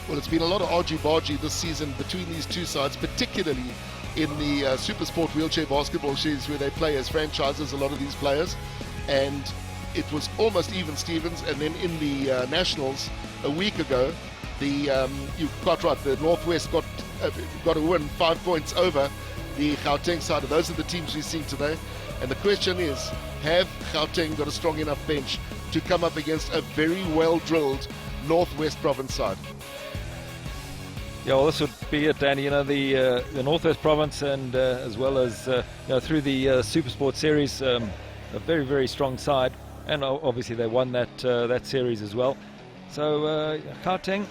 Well, it's been a lot of argy-bargy this season between these two sides, particularly in the Super Sport wheelchair basketball series where they play as franchises, a lot of these players. And it was almost even Stevens. And then in the Nationals a week ago, you're quite right, the Northwest got a win 5 points over the Gauteng side. Those are the teams we've seen today. And the question is, have Gauteng got a strong enough bench to come up against a very well-drilled Northwest Province side? Yeah, well, this would be it, Danny. You know, the Northwest Province, and as well as through the Super Sport series, a very, very strong side, and obviously they won that series as well. So Gauteng,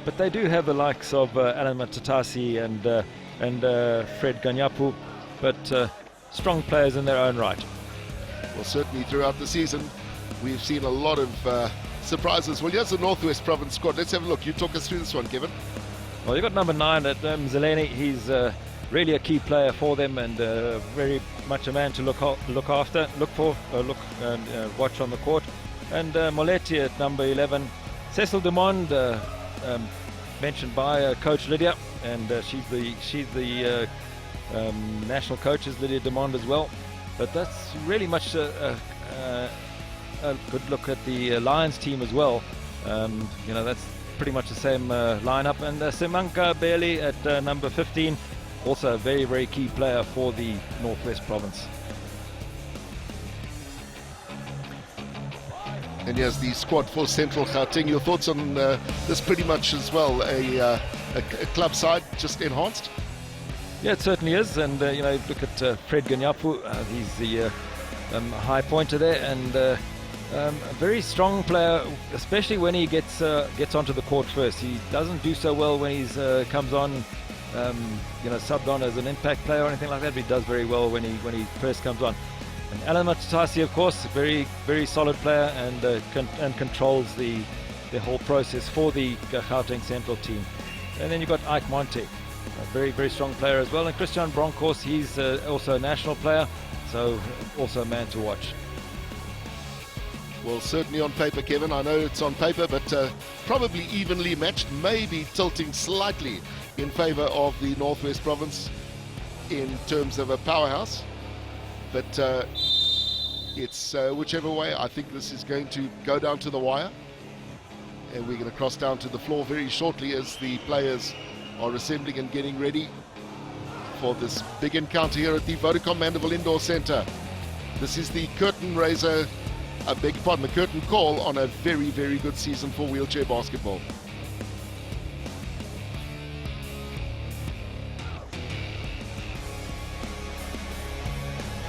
but they do have the likes of Alan Matatasi and Fred Ganyapu, but strong players in their own right. Well, certainly throughout the season, we've seen a lot of surprises. Well, here's the Northwest Province squad. Let's have a look. You talk us through this one, Kevin. Well, you've got number 9 at Mzaleni. He's really a key player for them, and very much a man to look after, watch on the court. And Moletti at number 11. Cecil Dumond, mentioned by Coach Lydia, and she's the national coach is Lydia Dumond as well. But that's really much a good look at the Lions team as well. That's pretty much the same lineup. And Semanka Bailey at number 15, also a very, very key player for the Northwest Province. And here's the squad for Central Gauteng. Your thoughts on this? Pretty much as well a club side, just enhanced? Yeah, it certainly is. And look at Fred Ganyapu. He's the high pointer there, and a very strong player, especially when he gets onto the court first. He doesn't do so well when he's comes on, subbed on as an impact player or anything like that. But he does very well when he first comes on. And Alan Matatasi, of course, a very, very solid player, and controls the whole process for the Gauteng Central team. And then you've got Ike Monte, a very, very strong player as well. And Christian Bronckhorst, he's also a national player, so also a man to watch. Well, certainly on paper, Kevin. I know it's on paper, but probably evenly matched, maybe tilting slightly in favor of the Northwest Province in terms of a powerhouse. But it's whichever way. I think this is going to go down to the wire. And we're going to cross down to the floor very shortly as the players are assembling and getting ready for this big encounter here at the Vodacom Mandeville Indoor Centre. This is the curtain raiser, the curtain call on a very, very good season for wheelchair basketball.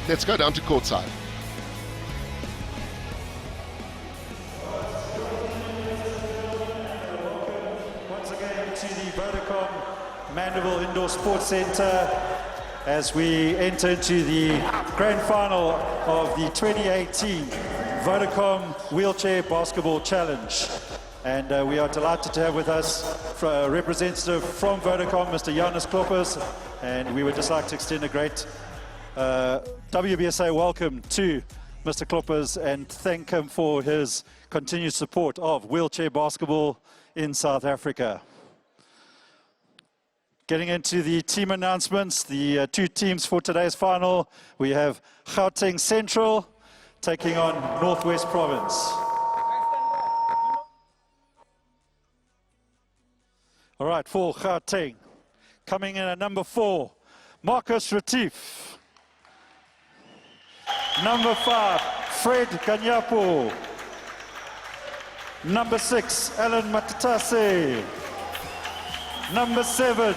Let's go down to courtside. Once again to the Vodacom Mandeville Indoor Sports Centre as we enter into the grand final of the 2018 Vodacom Wheelchair Basketball Challenge. And we are delighted to have with us a representative from Vodacom, Mr. Janus Kloppers, and we would just like to extend a great WBSA welcome to Mr. Kloppers and thank him for his continued support of wheelchair basketball in South Africa. Getting into the team announcements, the two teams for today's final, we have Gauteng Central taking on Northwest Province. All right, for Gauteng, coming in at number 4, Marcus Retief. Number 5, Fred Ganyapu. Number 6, Alan Matatase. Number 7,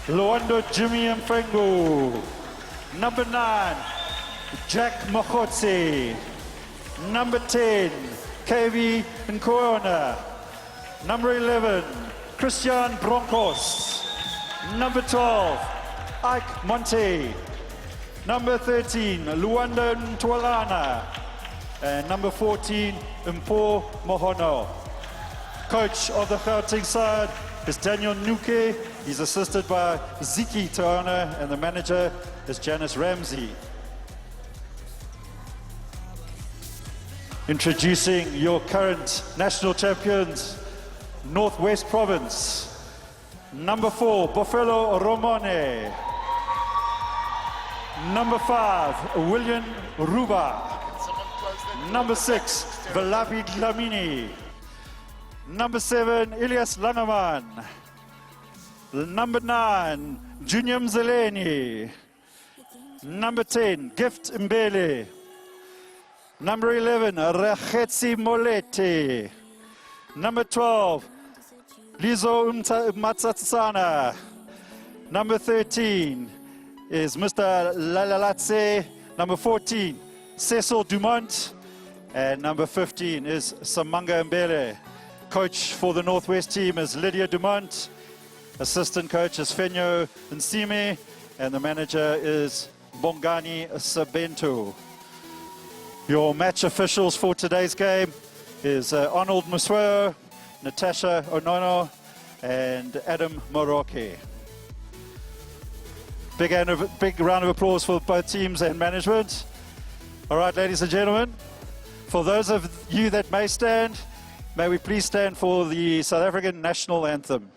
Luando Jimmy Mfengu. Number 9, Jack Mokotse. Number 10, KV Nkoona. Number 11, Christian Bronckhorst. Number 12, Ike Monte. Number 13, Luanda Ntwalana. And number 14, Mpo Mohono. Coach of the Gauteng side is Daniel Nuke. He's assisted by Ziki Taona, and the manager is Janice Ramsey. Introducing your current national champions, Northwest Province. Number 4, Buffalo Romone. Number 5, William Ruba. Number 6, Valapi Dlamini. Number 7, Elias Langeman. Number 9, Junior Mzeleni. Number 10, Gift Mbele. Number 11, Rakhetsi Molete. Number 12, Lizo Matsatsana. Number 13 is Mr. Lalalatse. Number 14, Cecil Dumont. And number 15 is Samanga Mbele. Coach for the Northwest team is Lydia Dumont. Assistant coach is Fenyo Nsime. And the manager is Bongani Sabento. Your match officials for today's game is Arnold Musweo, Natasha Onono, and Adam Moroke. Big round of applause for both teams and management. All right, ladies and gentlemen, for those of you that may stand, may we please stand for the South African national anthem.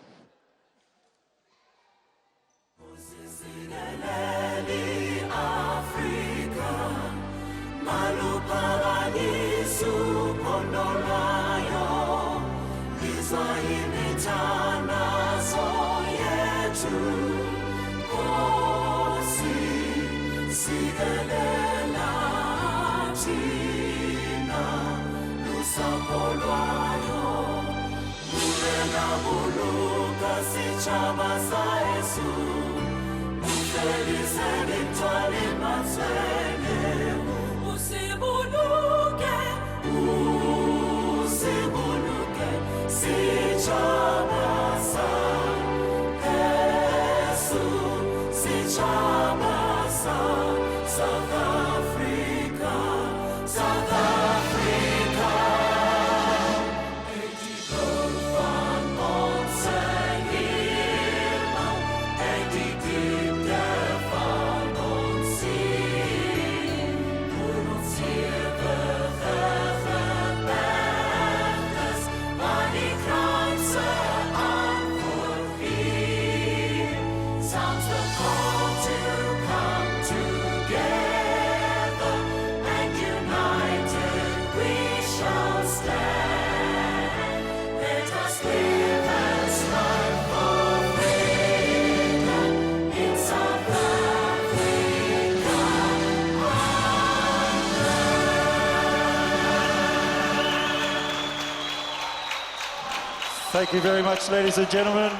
Thank you very much, ladies and gentlemen,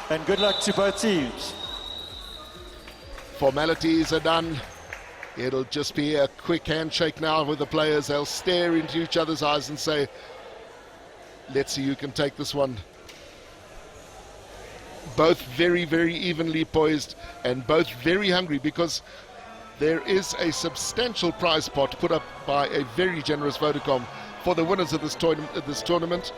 and good luck to both teams. Formalities are done. It'll just be a quick handshake now with the players. They'll stare into each other's eyes and say, let's see who can take this one. Both very, very evenly poised and both very hungry, because there is a substantial prize pot put up by a very generous Vodacom for the winners of this tournament.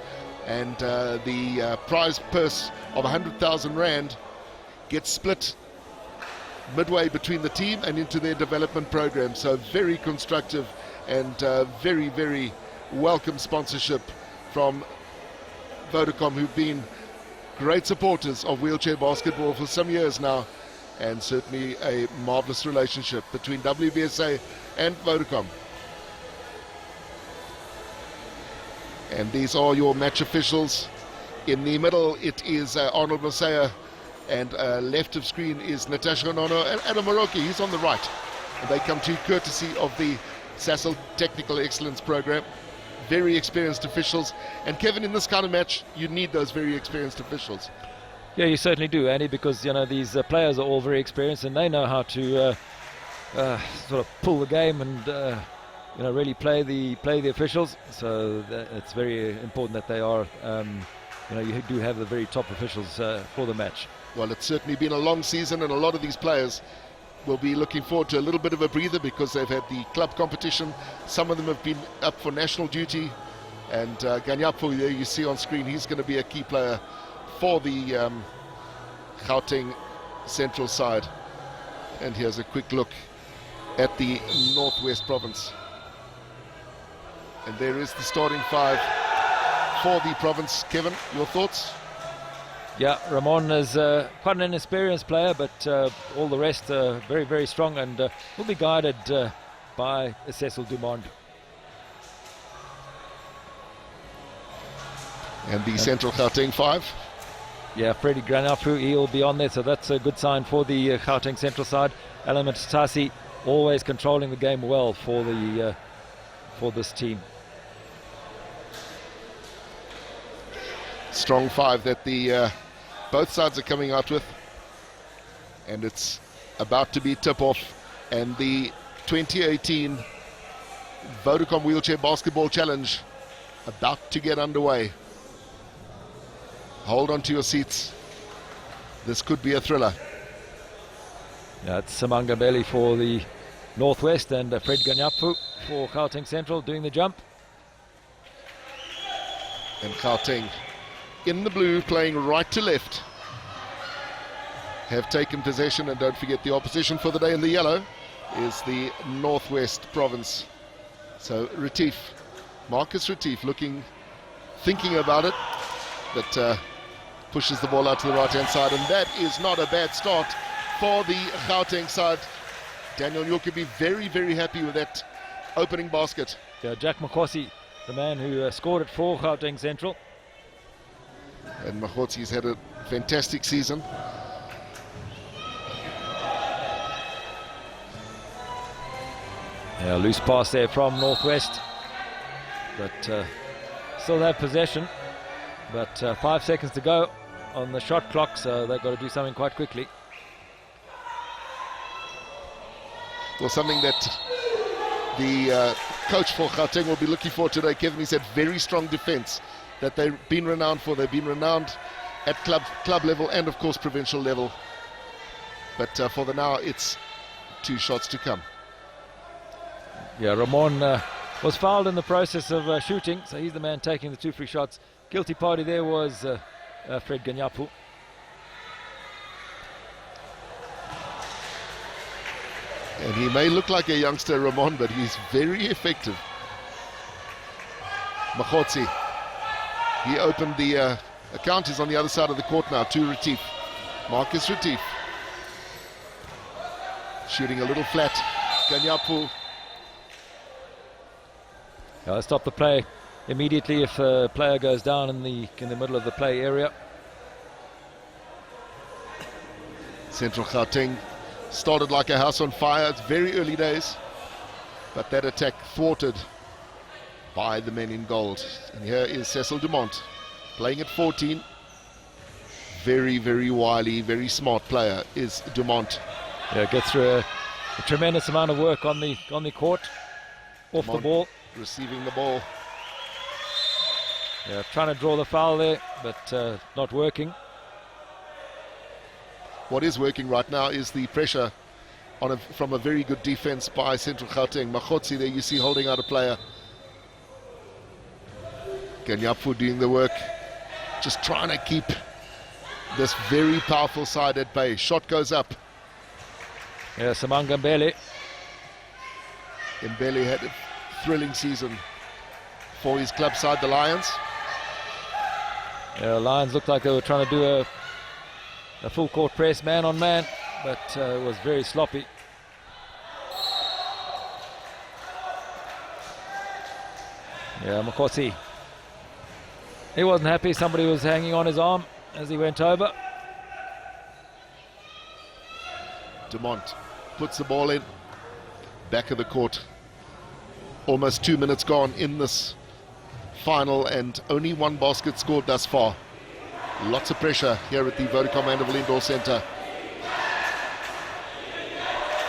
And the prize purse of 100,000 Rand gets split midway between the team and into their development program. So very constructive and very, very welcome sponsorship from Vodacom, who've been great supporters of wheelchair basketball for some years now, and certainly a marvelous relationship between WBSA and Vodacom. And these are your match officials. In the middle, it is Arnold Musea, and left of screen is Natasha Onono and Adam Moroke. He's on the right. And they come to you courtesy of the Sasol Technical Excellence Program. Very experienced officials. And Kevin, in this kind of match, you need those very experienced officials. Yeah, you certainly do, Andy, because these players are all very experienced and they know how to sort of pull the game and really play the officials. So it's very important that they are, you do have the very top officials for the match. Well, it's certainly been a long season, and a lot of these players will be looking forward to a little bit of a breather because they've had the club competition. Some of them have been up for national duty, and Ganyapo, there you see on screen, he's going to be a key player for the Gauteng Central side. And here's a quick look at the Northwest Province. And there is the starting five for the province. Kevin, your thoughts? Yeah, Ramon is quite an inexperienced player, but all the rest very, very strong, and will be guided by Cecil Dumont. And the Central Gauteng 5. Yeah, Freddie Granafu, he'll be on there, so that's a good sign for the Gauteng Central side. Element Tasi always controlling the game well for the for this team. Strong 5 that the both sides are coming out with, and it's about to be tip-off, and the 2018 Vodacom Wheelchair Basketball Challenge about to get underway. Hold on to your seats. This could be a thriller. Yeah, it's Samanga Belly for the Northwest, and Fred Ganyapu for Gauteng Central doing the jump. And Gauteng in the blue, playing right to left, have taken possession, and don't forget the opposition for the day in the yellow is the Northwest Province. So Retief, Marcus Retief thinking about it, but pushes the ball out to the right hand side, and that is not a bad start for the Gauteng side. Daniel, you could be very, very happy with that opening basket. Yeah, Jack Makosi, the man who scored it for Gauteng Central. And Mahotsi's had a fantastic season. Yeah, loose pass there from Northwest, but still have possession. But 5 seconds to go on the shot clock, so they've got to do something quite quickly. Well, something that the coach for Gauteng will be looking for today, Kevin, he said very strong defense that they've been renowned for. They've been renowned at club level and, of course, provincial level. But for the now, it's 2 shots to come. Yeah, Ramon was fouled in the process of shooting, so he's the man taking the 2 free shots. Guilty party there was Fred Ganyapu. And he may look like a youngster, Ramon, but he's very effective. Makhotsi, he opened the account, is on the other side of the court now to Retief. Marcus Retief shooting a little flat. Ganyapu. Stop the play immediately if a player goes down in the middle of the play area. Central Gauteng started like a house on fire. It's very early days, but that attack thwarted by the men in gold. And here is Cecil Dumont playing at 14. Very, very wily, very smart player is Dumont. Yeah, gets through a tremendous amount of work on the court, off Dumont the ball. Receiving the ball. Yeah, trying to draw the foul there, but not working. What is working right now is the pressure from a very good defense by Central Gauteng. Makhotsi there you see holding out a player. Ganyapu doing the work, just trying to keep this very powerful side at bay. Shot goes up. Yeah, Samanga Mbele. Mbele had a thrilling season for his club side, the Lions. Yeah, Lions looked like they were trying to do a full court press, man on man, but it was very sloppy. Yeah, Makosi, he wasn't happy. Somebody was hanging on his arm as he went over. Dumont puts the ball in, back of the court. Almost 2 minutes gone in this final, and only 1 basket scored thus far. Lots of pressure here at the Vodacom Mandeville Indoor Centre.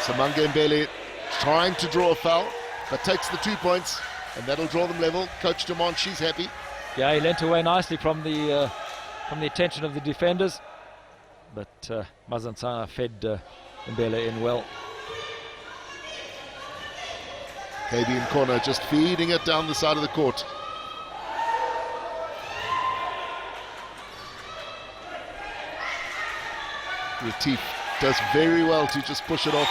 Samanga Mbele trying to draw a foul, but takes the 2 points, and that'll draw them level. Coach Dumont, she's happy. Yeah, he lent away nicely from the attention of the defenders, but Mazansana fed Mbele in well. KB in corner, just feeding it down the side of the court. Retief does very well to just push it off,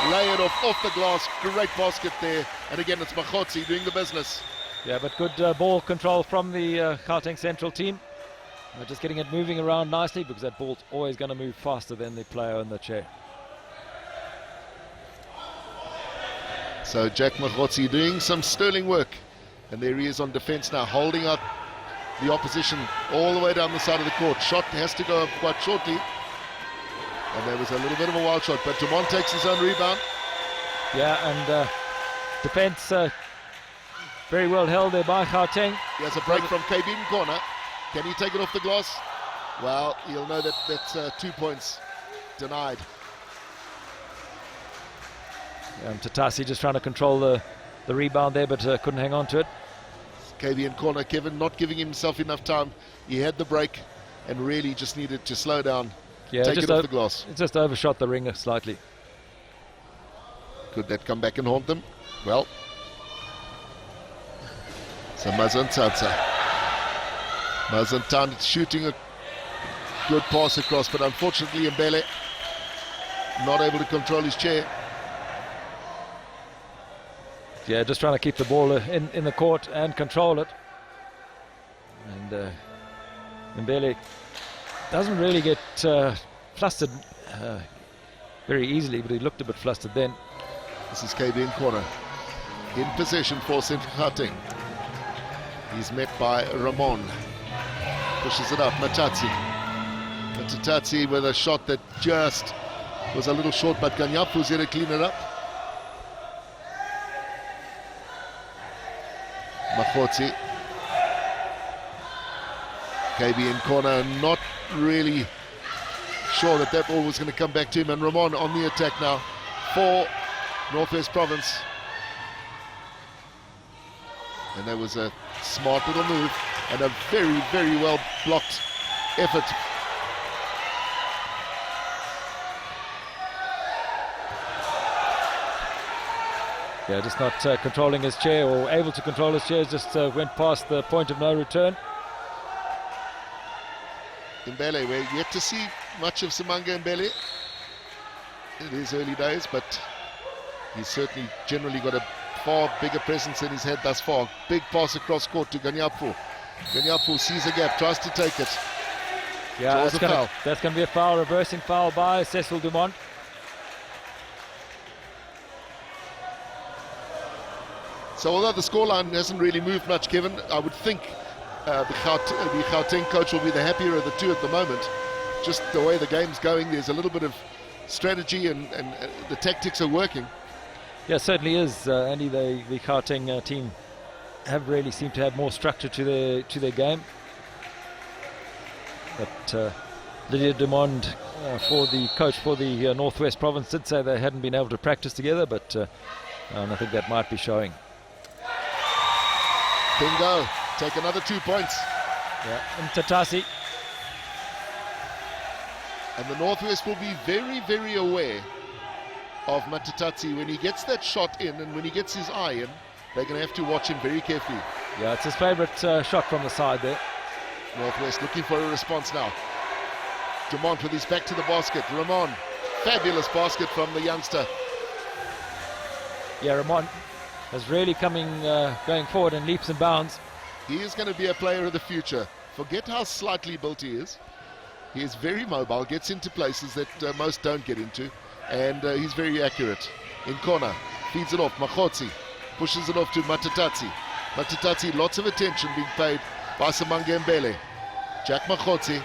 lay it off the glass. Great basket there. And again, it's Makhotsi doing the business. Yeah, but good ball control from the Gauteng Central team. Just getting it moving around nicely, because that ball's always going to move faster than the player in the chair. So Jack Mahotsi doing some sterling work. And there he is on defense now, holding up the opposition all the way down the side of the court. Shot has to go up quite shortly. And there was a little bit of a wild shot, but Dumont takes his own rebound. Yeah, and defense very well held there by Gauteng. He has a break from KB in corner. Can he take it off the glass? Well, you'll know that that's 2 points denied. Tatasi just trying to control the rebound there, but couldn't hang on to it. KB in corner, Kevin not giving himself enough time. He had the break and really just needed to slow down, take it off the glass. It just overshot the ring slightly. Could that come back and haunt them? Well, so Mazantata shooting a good pass across, but unfortunately Mbele not able to control his chair. Yeah, just trying to keep the ball in the court and control it. And Mbele doesn't really get flustered very easily, but he looked a bit flustered then. This is KB in corner. In possession for Central Gauteng. He's met by Ramon. Pushes it up, Matatsi with a shot that just was a little short, but Ganyapu's here to clean it up. Mahotsi. KB in corner, not really sure that ball was going to come back to him, and Ramon on the attack now for Northwest Province. And that was a smart little move and a very, very well blocked effort. Yeah, just not controlling his chair, or able to control his chair, just went past the point of no return. Mbele, we're yet to see much of Simanga Mbele. It is early days, but he's certainly generally got a far bigger presence than he's had thus far. Big pass across court to Ganyapu. Ganyapu sees a gap, tries to take it. Yeah, that's going to be a foul, reversing foul by Cecil Dumont. So although the scoreline hasn't really moved much, Kevin, I would think the Gauteng coach will be the happier of the two at the moment. Just the way the game's going, there's a little bit of strategy and the tactics are working. Yeah, certainly is, Andy. The Gauteng team have really seemed to have more structure to their game. But Lydia Dumond, for the coach for the Northwest Province, did say they hadn't been able to practice together, but I think that might be showing. Bingo, take another 2 points. Yeah, and Tatasi. And the Northwest will be very, very aware of Matatatsi when he gets that shot in, and when he gets his eye in, they're going to have to watch him very carefully. Yeah, it's his favourite shot from the side there. Northwest looking for a response now. Dumont with his back to the basket. Ramon, fabulous basket from the youngster. Yeah, Ramon is really going forward in leaps and bounds. He is going to be a player of the future. Forget how slightly built he is. He is very mobile, gets into places that most don't get into, and he's very accurate. In corner, feeds it off. Mahotsi pushes it off to Matatatsi. Matatatsi, lots of attention being paid by Simanga Mbele. Jack Mahotsi.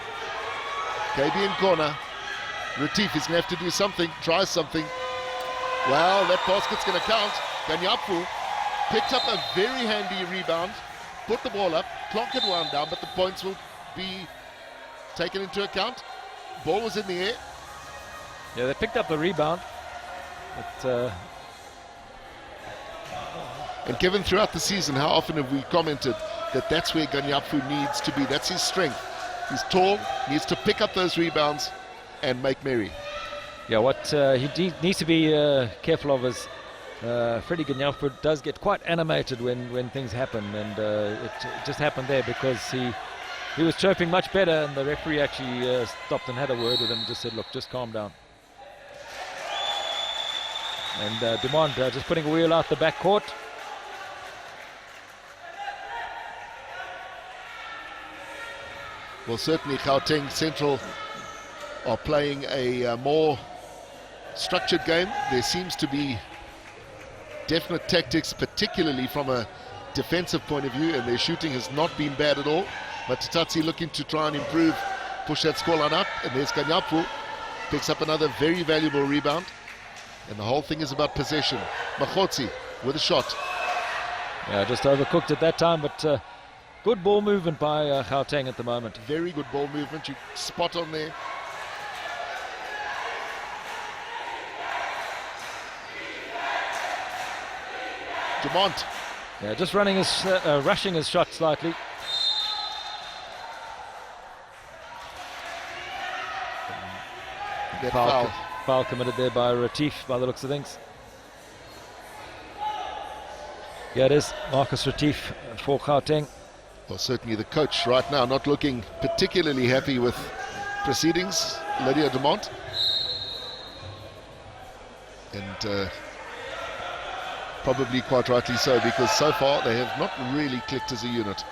KB in corner. Retief is going to have to do something, try something. Well, that basket's going to count. Ganyapu picked up a very handy rebound, put the ball up, clock had wound down, but the points will be taken into account. Ball was in the air. Yeah, they picked up the rebound. But, and Kevin, throughout the season, how often have we commented that that's where Ganyapu needs to be? That's his strength. He's tall, needs to pick up those rebounds and make merry. Yeah, what he needs to be careful of is Freddie Ganyapu does get quite animated when things happen, and it just happened there because he was chirping much better, and the referee actually stopped and had a word with him and just said, look, just calm down. And Dumont just putting a wheel out the back court. Well, certainly Gauteng Central are playing a more structured game. There seems to be definite tactics, particularly from a defensive point of view, and their shooting has not been bad at all. But Tatsi looking to try and improve, push that scoreline up, and there's Kanyapu, picks up another very valuable rebound, and the whole thing is about possession. Makhotsi with a shot. Yeah, just overcooked at that time, but good ball movement by Gauteng at the moment. Very good ball movement, you spot on there. Dumont. Yeah, just running his, rushing his shot slightly. Foul committed there by Retief, by the looks of things. Yeah, it is Marcus Retief for Gauteng. Well, certainly the coach right now not looking particularly happy with proceedings, Lydia Dumont. And probably quite rightly so, because so far they have not really clicked as a unit.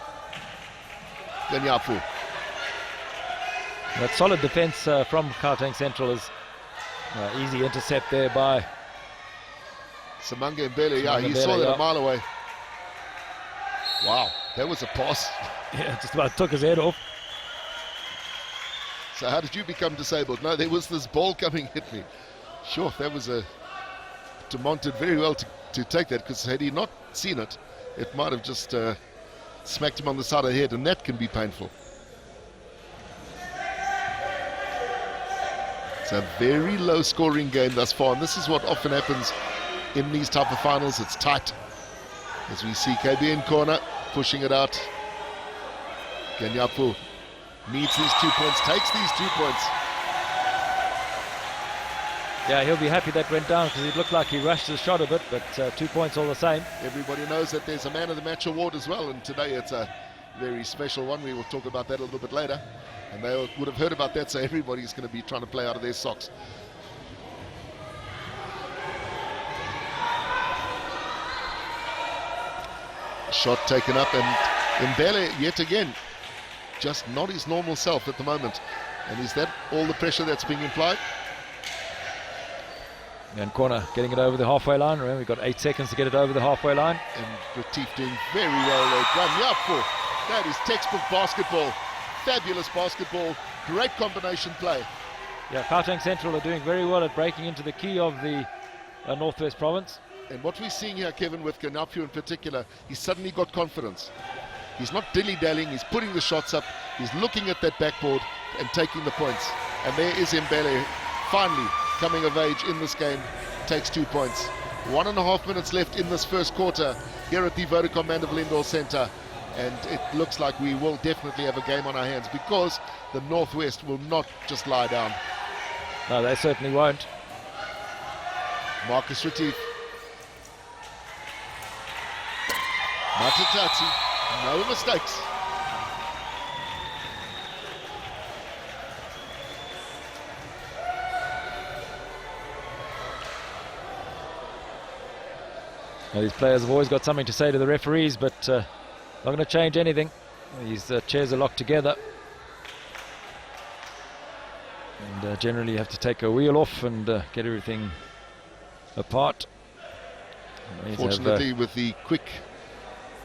Ganyapu. That solid defence from Gauteng Central is easy intercept there by Samanga Mbele. Yeah, he saw that a mile away. Wow, that was a pass. Yeah, just about took his head off. So how did you become disabled? No, there was this ball coming at me. Sure, that was a... Dumont did very well to take that, because had he not seen it, it might have just smacked him on the side of the head, and that can be painful. It's a very low scoring game thus far, and this is what often happens in these type of finals. It's tight, as we see KB in corner pushing it out. Ganyapu needs these 2 points, takes these 2 points. Yeah, he'll be happy that went down, because it looked like he rushed his shot a bit, but 2 points all the same. Everybody knows that there's a man of the match award as well, and today it's a very special one. We will talk about that a little bit later, and they would have heard about that, so everybody's going to be trying to play out of their socks. Shot taken up, and Mbele yet again just not his normal self at the moment. And is that all the pressure that's being implied? And corner getting it over the halfway line. Remember, we've got 8 seconds to get it over the halfway line. And Retief doing very well there. Ganyapu, that is textbook basketball. Fabulous basketball, great combination play. Yeah, Gauteng Central are doing very well at breaking into the key of the Northwest Province. And what we're seeing here, Kevin, with Ganyapu in particular, he's suddenly got confidence. He's not dilly-dallying, he's putting the shots up, he's looking at that backboard and taking the points. And there is Mbele, finally coming of age in this game, takes 2 points. 1.5 minutes left in this first quarter here at the Vodacom Mandeville Indoor Centre. And it looks like we will definitely have a game on our hands, because the Northwest will not just lie down. No, they certainly won't. Marcus Retief. Matatatsi, no mistakes. Now, these players have always got something to say to the referees, but not going to change anything. These chairs are locked together. And generally you have to take a wheel off and get everything apart. Fortunately, with the quick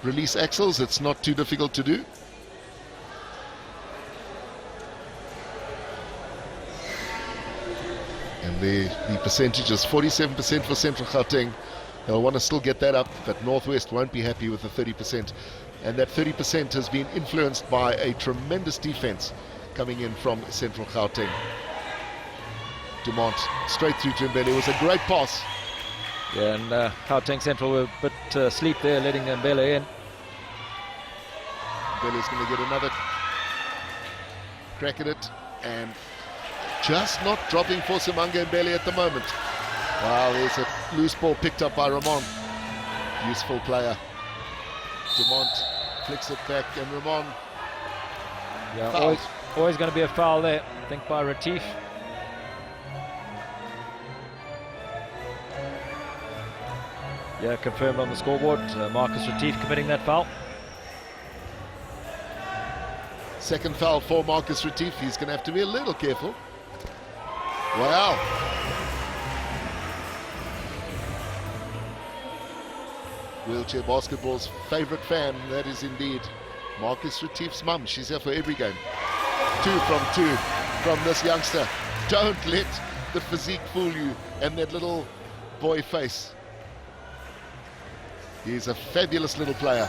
release axles, it's not too difficult to do. And the percentage is 47% for Central Gauteng. They'll want to still get that up, but Northwest won't be happy with the 30%. And that 30% has been influenced by a tremendous defense coming in from Central Gauteng. Dumont straight through to Mbele. It was a great pass. Yeah, and Gauteng Central were a bit asleep there, letting Mbele in. Mbele's going to get another crack at it, and just not dropping for Samanga Mbele at the moment. Wow, there's a loose ball picked up by Ramon. Useful player. Dumont flicks it back, and Ramon. Yeah, always going to be a foul there, I think, by Retief. Yeah, confirmed on the scoreboard. Marcus Retief committing that foul. Second foul for Marcus Retief. He's going to have to be a little careful. Wow. Wheelchair basketball's favorite fan, that is indeed Marcus Retief's mum. She's here for every game. 2 from 2 from this youngster. Don't let the physique fool you and that little boy face. He's a fabulous little player.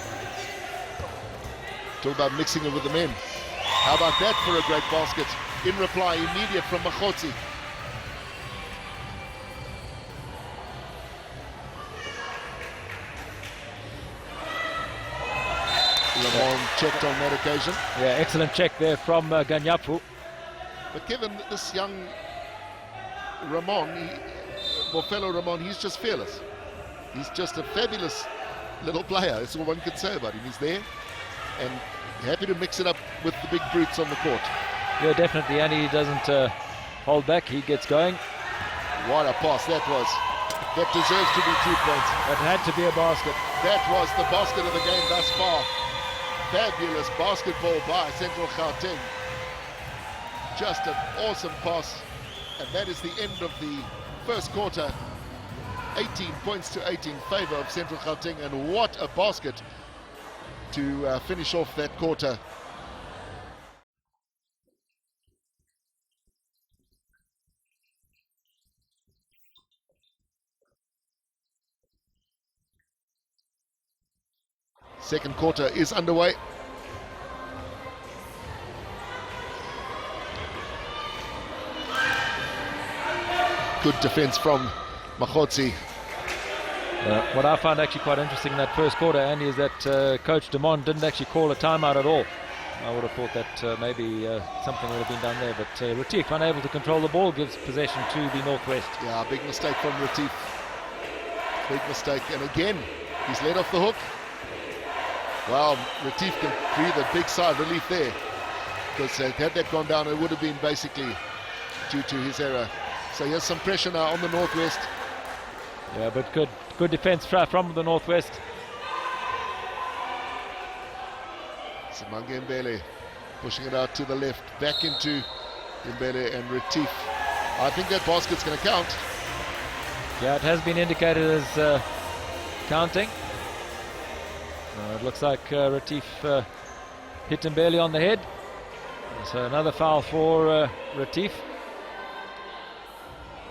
Talk about mixing it with the men. How about that for a great basket? In reply, immediate from Makhotsi. Lamont checked on that occasion. Yeah, excellent check there from Ganyapu. But Kevin, this young Ramon, fellow Ramon, he's just fearless. He's just a fabulous little player. That's all one can say about him. He's there and happy to mix it up with the big brutes on the court. Yeah, definitely, and he doesn't hold back. He gets going. What a pass that was. That deserves to be 2 points. That had to be a basket. That was the basket of the game thus far. Fabulous basketball by Central Gauteng. Just an awesome pass. And that is the end of the first quarter. 18 points to 8 in favor of Central Gauteng. And what a basket to finish off that quarter. Second quarter is underway. Good defense from Makhotsi. What I found actually quite interesting in that first quarter, Andy, is that Coach Demond didn't actually call a timeout at all. I would have thought that maybe something would have been done there, but Retief, unable to control the ball, gives possession to the Northwest. Yeah, big mistake from Retief. Big mistake, and again, he's let off the hook. Well, Retief can breathe a big sigh of relief there, because had that gone down, it would have been basically due to his error. So here's some pressure now on the Northwest. Yeah, but good defense from the Northwest. Simange Mbele pushing it out to the left, back into Mbele and Retief. I think that basket's going to count. Yeah, it has been indicated as counting. It looks like Retief hit Mbele on the head. So another foul for Retief.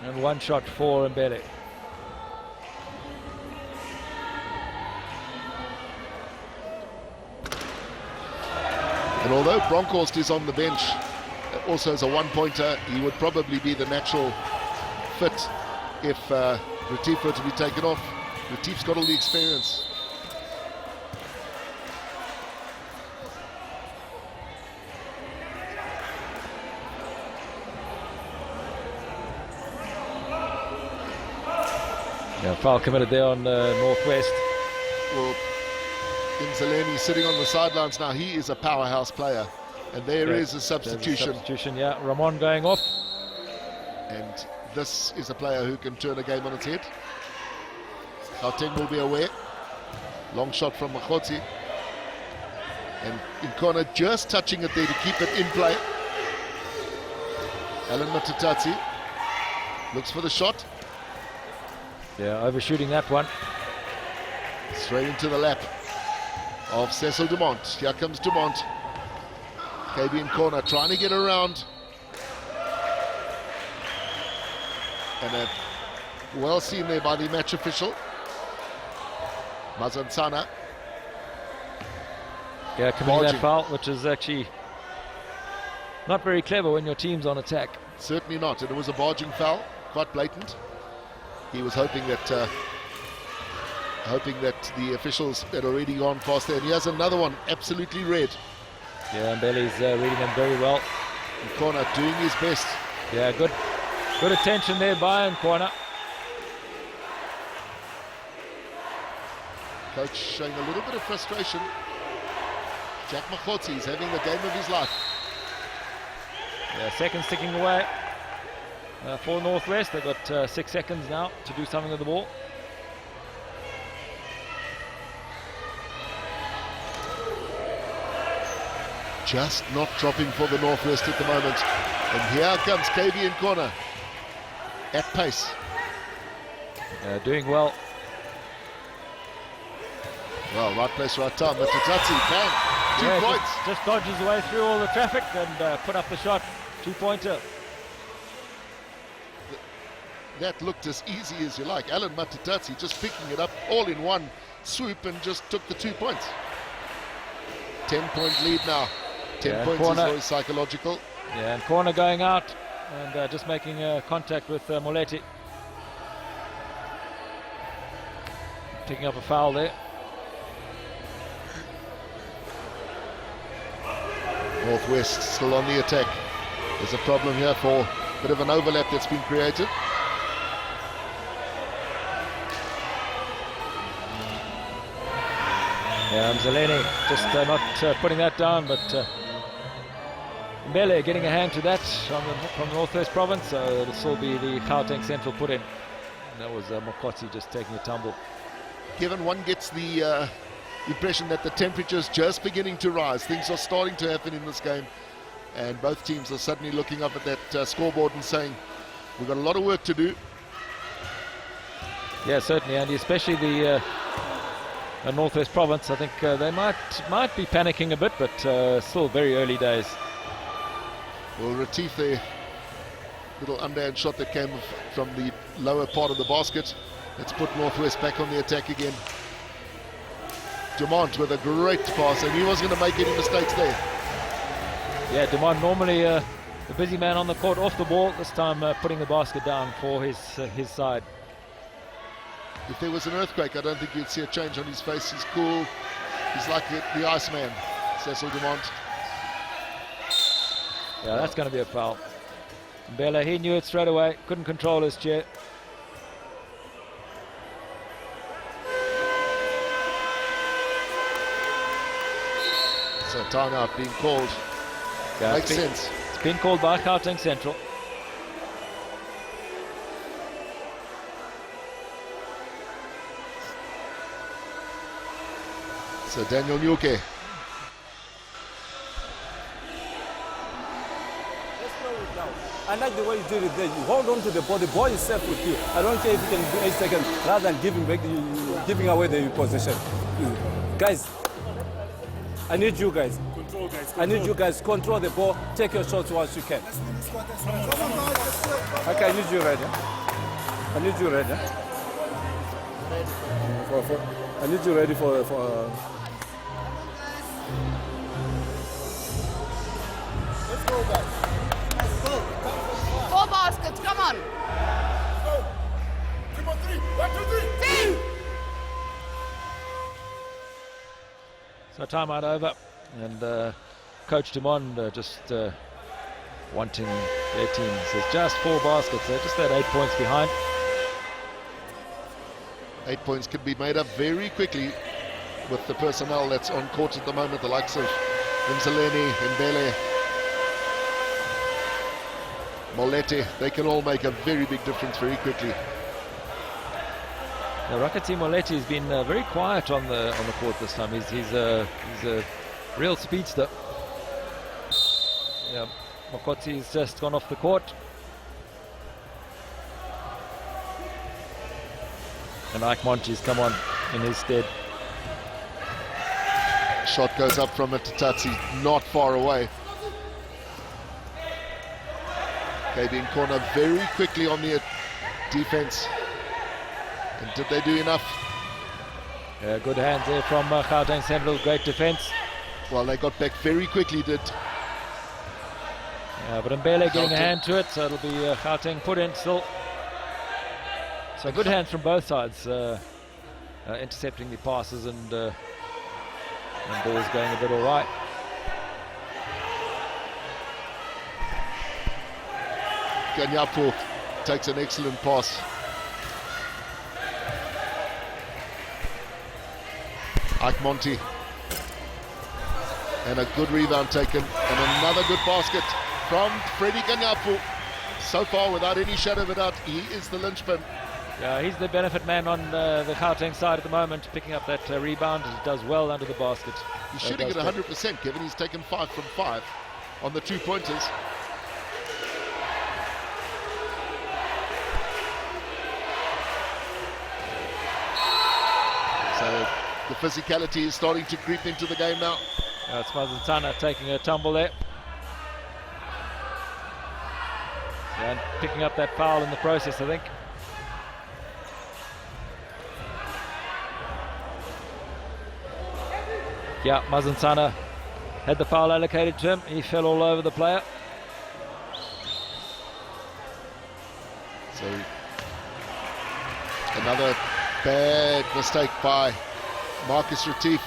And one shot for Mbele. And although Bronkhorst is on the bench, also as a one-pointer, he would probably be the natural fit if Retief were to be taken off. Retief's got all the experience. Yeah, foul committed there on Northwest. Well, Imzaleni sitting on the sidelines now. He is a powerhouse player, and there is a substitution. Substitution, yeah. Ramon going off, and this is a player who can turn a game on its head. Gauteng will be aware. Long shot from Makhotsi, and Nkona just touching it there to keep it in play. Alan Matatatsi looks for the shot. Yeah, overshooting that one. Straight into the lap of Cecil Dumont. Here comes Dumont. KB in corner trying to get around. And well seen there by the match official. Mazantsana. Yeah, committing that foul, which is actually not very clever when your team's on attack. Certainly not, and it was a barging foul, quite blatant. He was hoping that the officials had already gone past there. And he has another one, absolutely red. Yeah, Mbele's reading them very well. Nkona doing his best. Yeah, good attention there by Nkona. Coach showing a little bit of frustration. Jack Makhotsi is having the game of his life. Yeah, seconds ticking away for Northwest. They've got 6 seconds now to do something with the ball. just not dropping for the Northwest at the moment. And here comes KB in corner. At pace. Doing well. Well, right place, right time. But Tatsi, bang, 2 points. Just dodges away through all the traffic and put up the shot. 2-pointer. That looked as easy as you like. Alan Matatatsi just picking it up all in one swoop and just took the 2 points. 10-point lead now. 10 points is always psychological. Yeah, and corner going out and just making contact with Moletti. Picking up a foul there. Northwest still on the attack. There's a problem here for a bit of an overlap that's been created. Yeah, Zeleni just not putting that down, but Mbele getting a hand to that from the Northwest Province, so it'll still be the Gauteng Central put in. And that was Mokotsi just taking a tumble. Given one gets the impression that the temperature's just beginning to rise, things are starting to happen in this game, and both teams are suddenly looking up at that scoreboard and saying, we've got a lot of work to do. Yeah, certainly, Andy, especially the Northwest Province. I think they might be panicking a bit, but still very early days. Well, Retief, the little underhand shot that came from the lower part of the basket. Let's put Northwest back on the attack again. Dumont with a great pass, and he wasn't going to make any mistakes there. Yeah, Dumont normally the busy man on the court, off the ball. This time putting the basket down for his side. If there was an earthquake, I don't think you'd see a change on his face. He's cool. He's like the Iceman, Cecil Dumont. Yeah, that's going to be a foul. Mbele, he knew it straight away. Couldn't control his chair. So timeout being called. Yeah, makes sense. It's been called by Gauteng Central. So Daniel Nyuke. I like the way you did it there. You hold on to the ball. The ball is safe with you. I don't care if you can do 8 seconds rather than giving away the possession. Guys, I need you guys. Control, guys. I need you guys. Control the ball. Take your shots once you can. Okay, I need you ready. I need you ready. I need you ready for Let's go, guys. Let's go. 4 baskets, come on. Let's go. 3 on 3. 1, 2, 3. So timeout over, and Coach Dumond just wanting their team. Says just 4 baskets. They're just at 8 points behind. 8 points could be made up very quickly with the personnel that's on court at the moment, the likes of Mzaleni, Mbele, Moletti. They can all make a very big difference very quickly. Now, Rakati Moletti has been very quiet on the court this time. He's a real speedster. Yeah, Mokotsi's just gone off the court. And Ike Monty's come on in his stead. Shot goes up from Tatsi, not far away. KB in corner very quickly on the defense. And did they do enough? Yeah, good hands there from Gauteng Central, great defense. Well, they got back very quickly, did. Yeah, but Mbele getting a hand to it, so it'll be Gauteng put in still. So good hands from both sides, intercepting the passes and balls going a bit all right. Ganyapu takes an excellent pass. Ike Monty. And a good rebound taken. And another good basket from Freddie Ganyapu. So far, without any shadow of a doubt, he is the linchpin Yeah, he's the benefit man on the Gauteng side at the moment, picking up that rebound. He does well under the basket. He's shooting at 100%, Kevin. He's taken 5 from 5 on the 2-pointers. So the physicality is starting to creep into the game now. It's Mazantana taking a tumble there. And picking up that foul in the process, I think. Yeah, Mazantana had the foul allocated to him. He fell all over the player. So another bad mistake by Marcus Retief.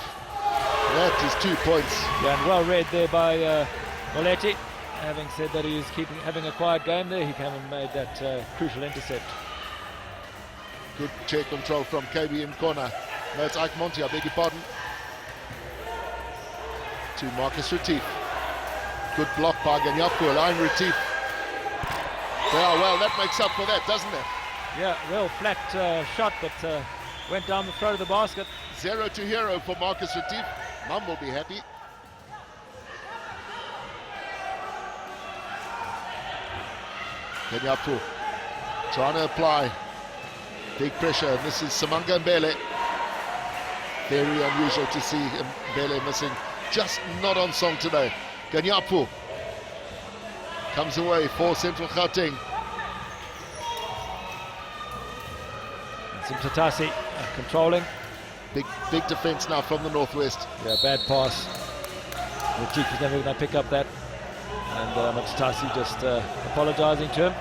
That is 2 points. Yeah, and well read there by Moletti. Having said that he is having a quiet game there, he came and made that crucial intercept. Good chair control from KB in corner. No, it's Ike Monty, I beg your pardon. To Marcus Retief. Good block by Ganyapu, allowing Retief. Yeah, well, that makes up for that, doesn't it? Yeah, real flat shot, but went down the throat of the basket. 0 to hero for Marcus Retief. Mum will be happy. Ganyapu trying to apply big pressure. This is Samanga Mbele. Very unusual to see Mbele missing. Just not on song today. Ganyapu comes away for Central Gauteng. Tatasi controlling. Big defense now from the Northwest. Yeah, bad pass. The chief is never going to pick up that. And Tatasi just apologizing to him.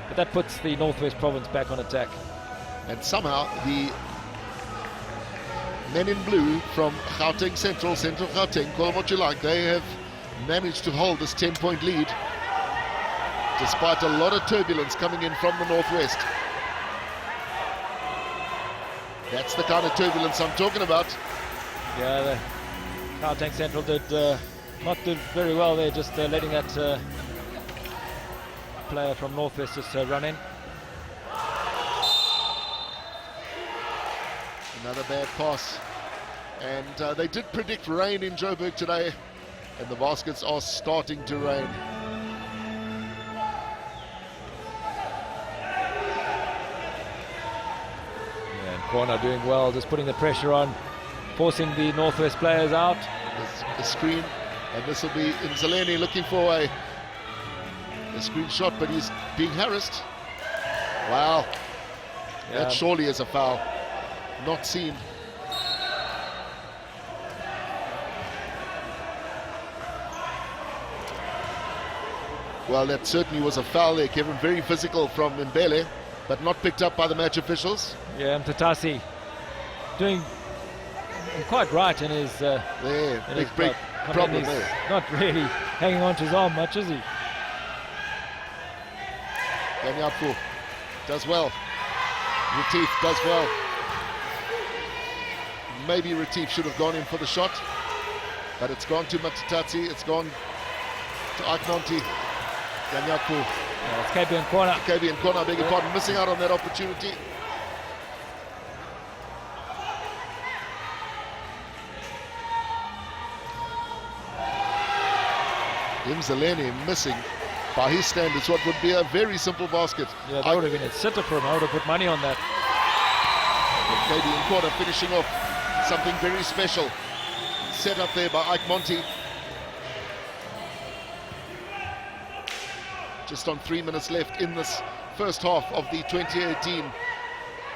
But that puts the Northwest Province back on attack. And somehow the men in blue from Gauteng Central Gauteng, call them what you like, they have managed to hold this 10-point lead despite a lot of turbulence coming in from the Northwest. That's the kind of turbulence I'm talking about. Yeah, the Gauteng Central did not do very well there, just letting that player from Northwest just run in. Another bad pass. And they did predict rain in Joburg today, and the baskets are starting to rain. Yeah, and corner doing well, just putting the pressure on, forcing the Northwest players out. A screen, and this will be Nzaleni looking for a screen shot, but he's being harassed. Wow, Yeah. that surely is a foul. Not seen. Well, that certainly was a foul there, Kevin. Very physical from Mbele, but not picked up by the match officials. Yeah, and Tatasi doing quite right in his There, in big his break block. problem he's there. not really hanging on to his arm much, is he? Ganyapu does well. Retief does well. Maybe Retief should have gone in for the shot, but it's gone to Matatatsi, it's gone to Ike Monty. Ganyapu. Yeah, it's KB in corner. KB and Kona, I beg your pardon, missing out on that opportunity. Mzaleni missing, by his standards, what would be a very simple basket. Yeah, that would have been a sitter for him. I would have put money on that. KB in corner finishing off something very special. Set up there by Ike Monty. Just on 3 minutes left in this first half of the 2018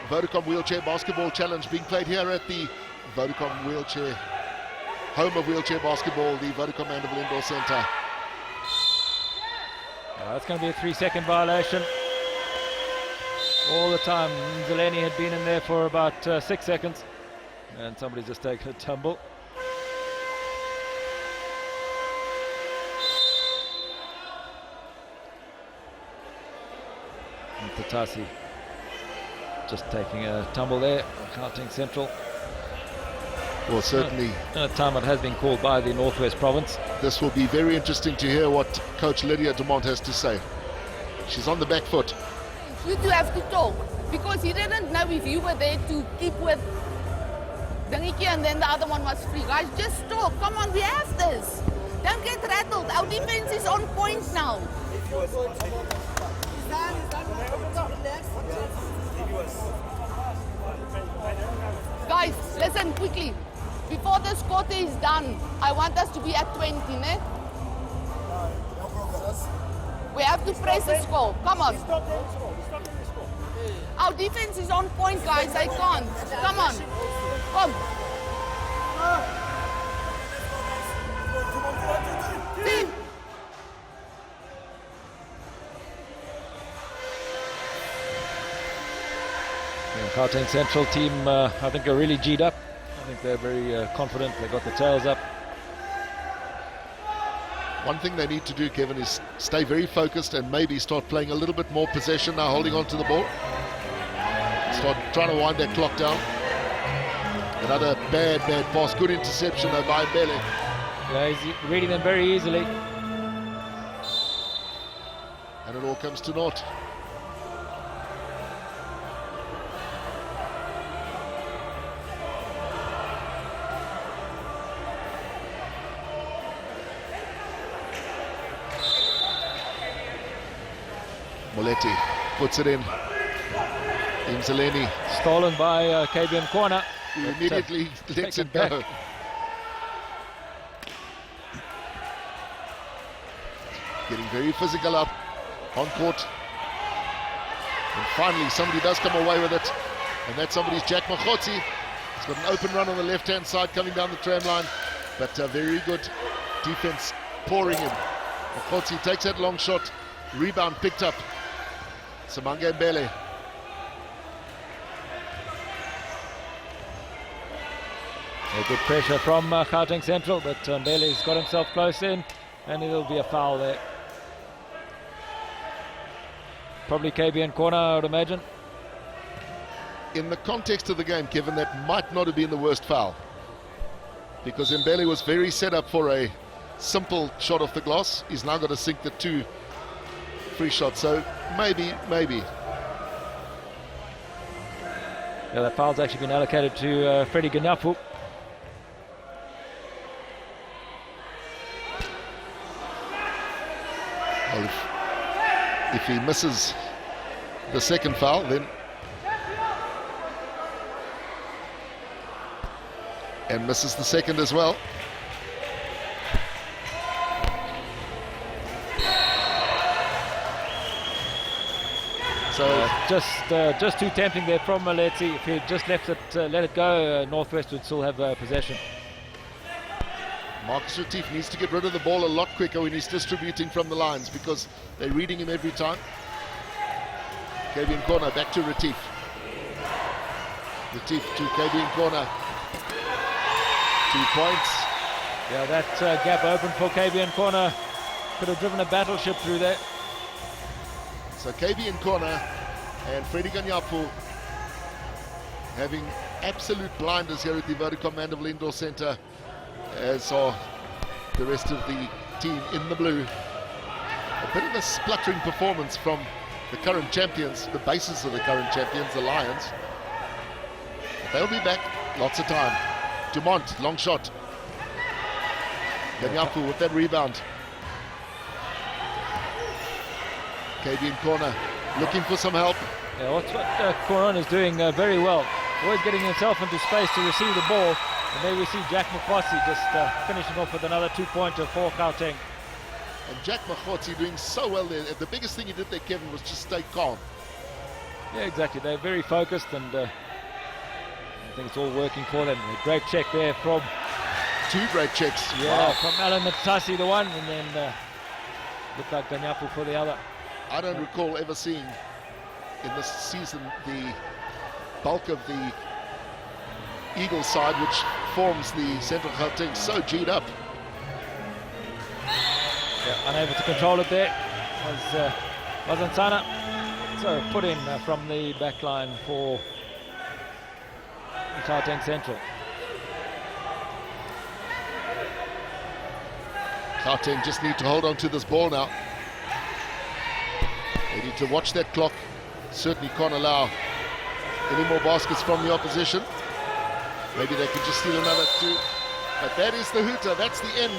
Vodacom Wheelchair Basketball Challenge, being played here at the Vodacom Wheelchair, home of wheelchair basketball, the Vodacom Mandeville Indoor Centre. That's going to be a 3-second violation. All the time, Zeleni had been in there for about 6 seconds. And somebody's just taken a tumble. And Tatasi just taking a tumble there. Gauteng Central. Well, certainly And a timeout has been called by the Northwest Province. this will be very interesting to hear what Coach Lydia Dumont has to say. She's on the back foot. You two have to talk. Because he didn't know if you were there to keep with Dingiki and then the other one was free. Guys, just talk. Come on, we have this. Don't get rattled. Our defense is on point now. Guys, listen quickly. Before this quarter is done, I want us to be at 20, ne? We have to press the score. Come on. Our defense is on point, guys. I can't. Come on. Come. Team. Gauteng Central team, I think, are really G'd up. I think they're very confident. They got the tails up. One thing they need to do, Kevin, is stay very focused and maybe start playing a little bit more possession now, holding on to the ball. Start trying to wind that clock down. Another bad pass. Good interception though by Mbele. Yeah, he's reading them very easily. And it all comes to naught. Moletti puts it in. Imzeleni. Stolen by KBM corner. Who immediately lets it back. go. Getting very physical up on court. And finally somebody does come away with it. And that somebody's Jack Makhotsi. He's got an open run on the left-hand side coming down the tram line. But very good defense pouring in. Makhotsi takes that long shot. Rebound picked up. Samange Mbele. Good pressure from Gauteng Central, but Mbele's got himself close in, and it'll be a foul there. Probably KBN corner, I would imagine. In the context of the game, Kevin, that might not have been the worst foul. Because Mbele was very set up for a simple shot off the glass. He's now got to sink the 2 free shots, so maybe. Yeah, that foul's actually been allocated to Freddie Ganyapu. Well, if he misses the second foul, then and misses the second as well. So just too tempting there from Moletti. If he had just let it go, Northwest would still have possession. Marcus Retief needs to get rid of the ball a lot quicker when he's distributing from the lines, because they're reading him every time. KB in corner, back to Retief. Retief to KB in corner. 2 points. Yeah, that gap open for KB in corner. Could have driven a battleship through there. So KB in corner and Freddie Ganyapu having absolute blinders here at the Vodacom Mandeville Indoor Centre, as are the rest of the team in the blue. A bit of a spluttering performance from the current champions, the basis of the current champions, the Lions. But they'll be back, lots of time. Dumont, long shot. Ganyapu with that rebound. KB in corner, looking for some help. Yeah, what's what Coron is doing very well. Always getting himself into space to receive the ball. And there we see Jack Makhotsi just finishing off with another 2-pointer for Gauteng. And Jack Makhotsi doing so well there. The biggest thing he did there, Kevin, was just stay calm. Yeah, exactly. They're very focused, and I think it's all working for them. A great check there from... 2 great checks. Yeah, Wow. from Alan Matasi, the one, and then looked like Ganyapu for the other. I don't recall ever seeing in this season the bulk of the Eagle side, which forms the Central Gauteng, so G'd up. Yeah, unable to control it there was Nsana. So put in from the back line for Gauteng Central. Gauteng just need to hold on to this ball now. They need to watch that clock. certainly can't allow any more baskets from the opposition. Maybe they could just steal another two. But that is the hooter. That's the end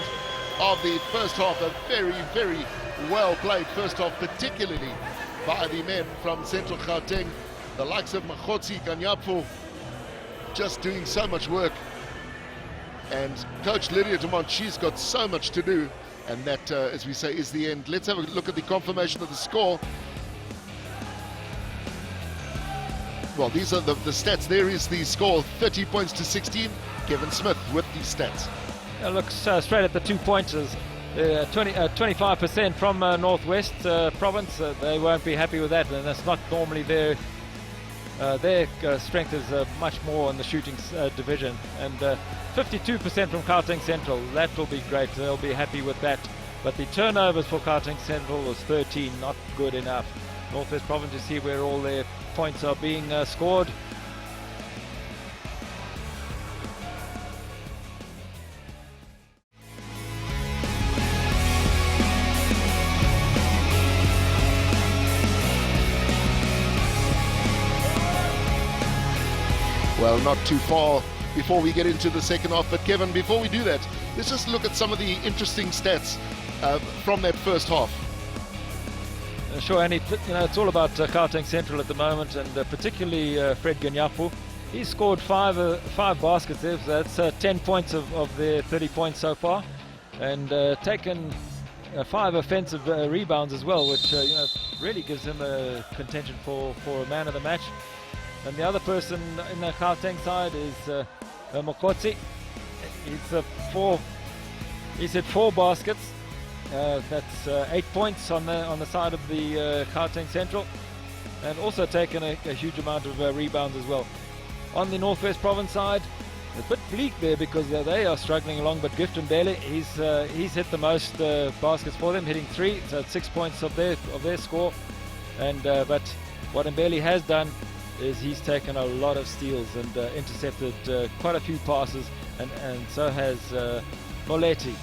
of the first half. A very, very well played first half, particularly by the men from Central Gauteng. The likes of Makgotsi, Ganyapo, just doing so much work. And Coach Lydia Dumont, she's got so much to do. And that, as we say, is the end. Let's have a look at the confirmation of the score. Well, these are the stats. There is the score, 30 points to 16. Kevin Smith with these stats. Looks straight at the 2 pointers. 25% from Northwest Province. They won't be happy with that, and that's not normally their strength is much more in the shooting division. And 52% from Gauteng Central. That will be great. They'll be happy with that. But the turnovers for Gauteng Central was 13, not good enough. Northwest Province, you see where all their points are being scored. Well, not too far before we get into the second half. But Kevin, before we do that, let's just look at some of the interesting stats from that first half. Sure, and it's all about Gauteng Central at the moment, and particularly Fred Ganyapo. He's scored five baskets there, so that's 10 points of their 30 points so far, and taken 5 offensive rebounds as well, which really gives him a contention for a man of the match. And the other person in the Gauteng side is Makgotsi. He's hit 4 baskets. That's 8 points on the side of the Gauteng Central, and also taken a huge amount of rebounds as well. On the Northwest Province side, a bit bleak there because they are struggling along, but Gift Mbele, he's hit the most baskets for them, hitting 3, so it's 6 points of their score. And but what Mbele has done is he's taken a lot of steals and intercepted quite a few passes, and so has Moletti.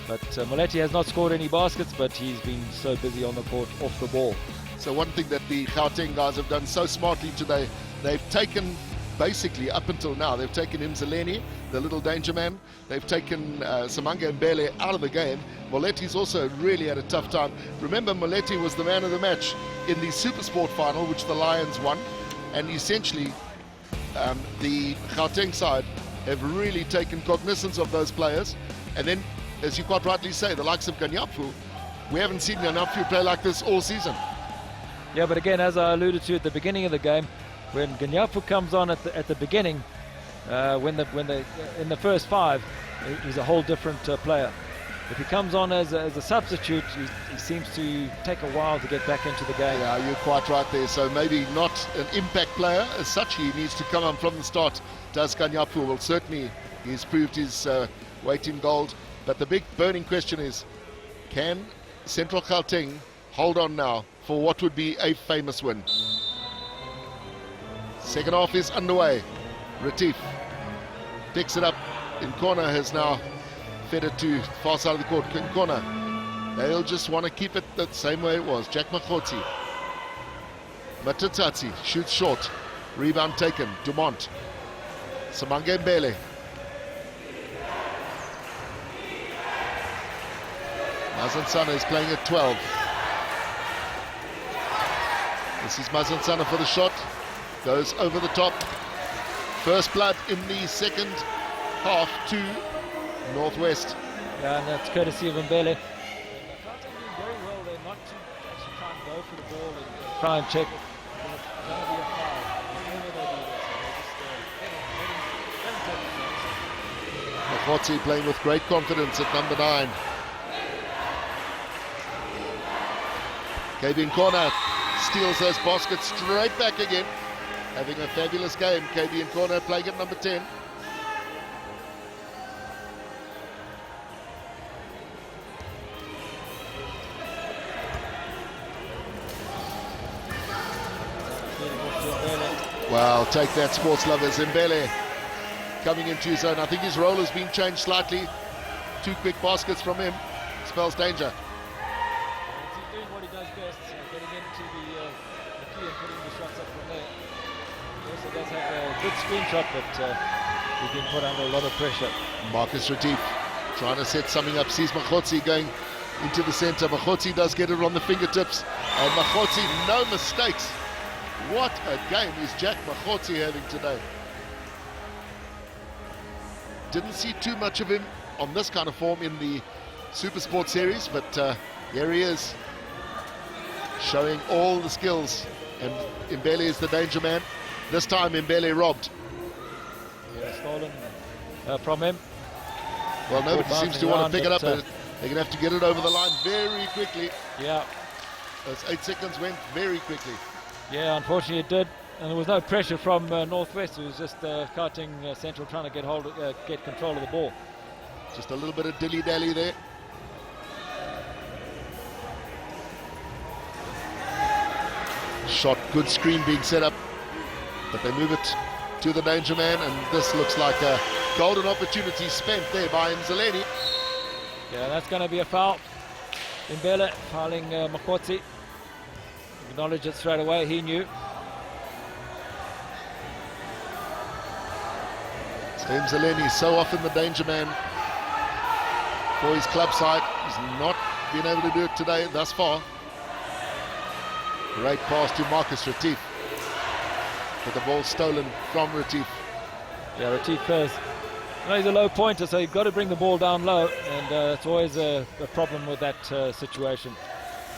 But Moletti has not scored any baskets, but he's been so busy on the court off the ball. So one thing that the Gauteng guys have done so smartly today, they've taken, basically up until now, they've taken Mzaleni, the little danger man. They've taken Samanga Mbele out of the game. Moletti's also really had a tough time. Remember, Moletti was the man of the match in the Supersport final, which the Lions won. And essentially, the Gauteng side have really taken cognizance of those players. And then, as you quite rightly say, the likes of Ganyapu, we haven't seen Ganyapu play like this all season. Yeah, but again, as I alluded to at the beginning of the game, when Ganyapu comes on at the beginning, in the first 5, he's a whole different player. If he comes on as a substitute, he seems to take a while to get back into the game. Yeah, you're quite right there. So maybe not an impact player as such. He needs to come on from the start. Does Ganyapu? Well, certainly he's proved his weight in gold. But the big burning question is, can Central Gauteng hold on now for what would be a famous win? Second half is underway. Retief picks it up in corner, has now fed it to far side of the court. In corner, they'll just want to keep it the same way it was. Jack Makgotsi. Matatatsi shoots short. Rebound taken. Dumont. Samanga Mbele. Mazansana is playing at 12. This is Mazansana for the shot. Goes over the top. First blood in the second half to Northwest. Yeah, and that's courtesy of Mbele. Gauteng doing very well there not to actually try and go for the ball and try and check. It's going to be a foul. Whenever they do this, they just Makgotsi playing with great confidence at number 9. KB in corner steals those baskets straight back again. Having a fabulous game. KB in corner playing at number 10. Well, take that, sports lovers. Mbele coming into his own. I think his role has been changed slightly. 2 quick baskets from him spells danger. He's doing what he does best. Northwest, getting into the key and putting the shots up from there. He also does have a good screenshot, but he's been put under a lot of pressure. Marcus Retief trying to set something up. Sees Machotsi going into the center. Machotsi does get it on the fingertips. And Machotsi, no mistakes. What a game is Jack Machotsi having today. Didn't see too much of him on this kind of form in the Super Sport Series, but here he is, showing all the skills. And Mbele is the danger man. This time Mbele robbed. Yeah, stolen from him. Well, nobody seems to want to pick it up, but but they're going to have to get it over the line very quickly. Yeah. Those 8 seconds went very quickly. Yeah, unfortunately it did. And there was no pressure from Northwest. It was just Gauteng Central trying to get control of the ball. Just a little bit of dilly-dally there. Shot, good screen being set up, but they move it to the danger man, and this looks like a golden opportunity spent there by Mzaleni. Yeah, that's going to be a foul. Mbele fouling Machotsi. Acknowledged it straight away, he knew. So Mzaleni so often the danger man for his club side. He's not been able to do it today thus far. Great pass to Marcus Retief, but the ball stolen from Retief. Yeah, Retief first. He's a low pointer, so you've got to bring the ball down low, and it's always a problem with that situation.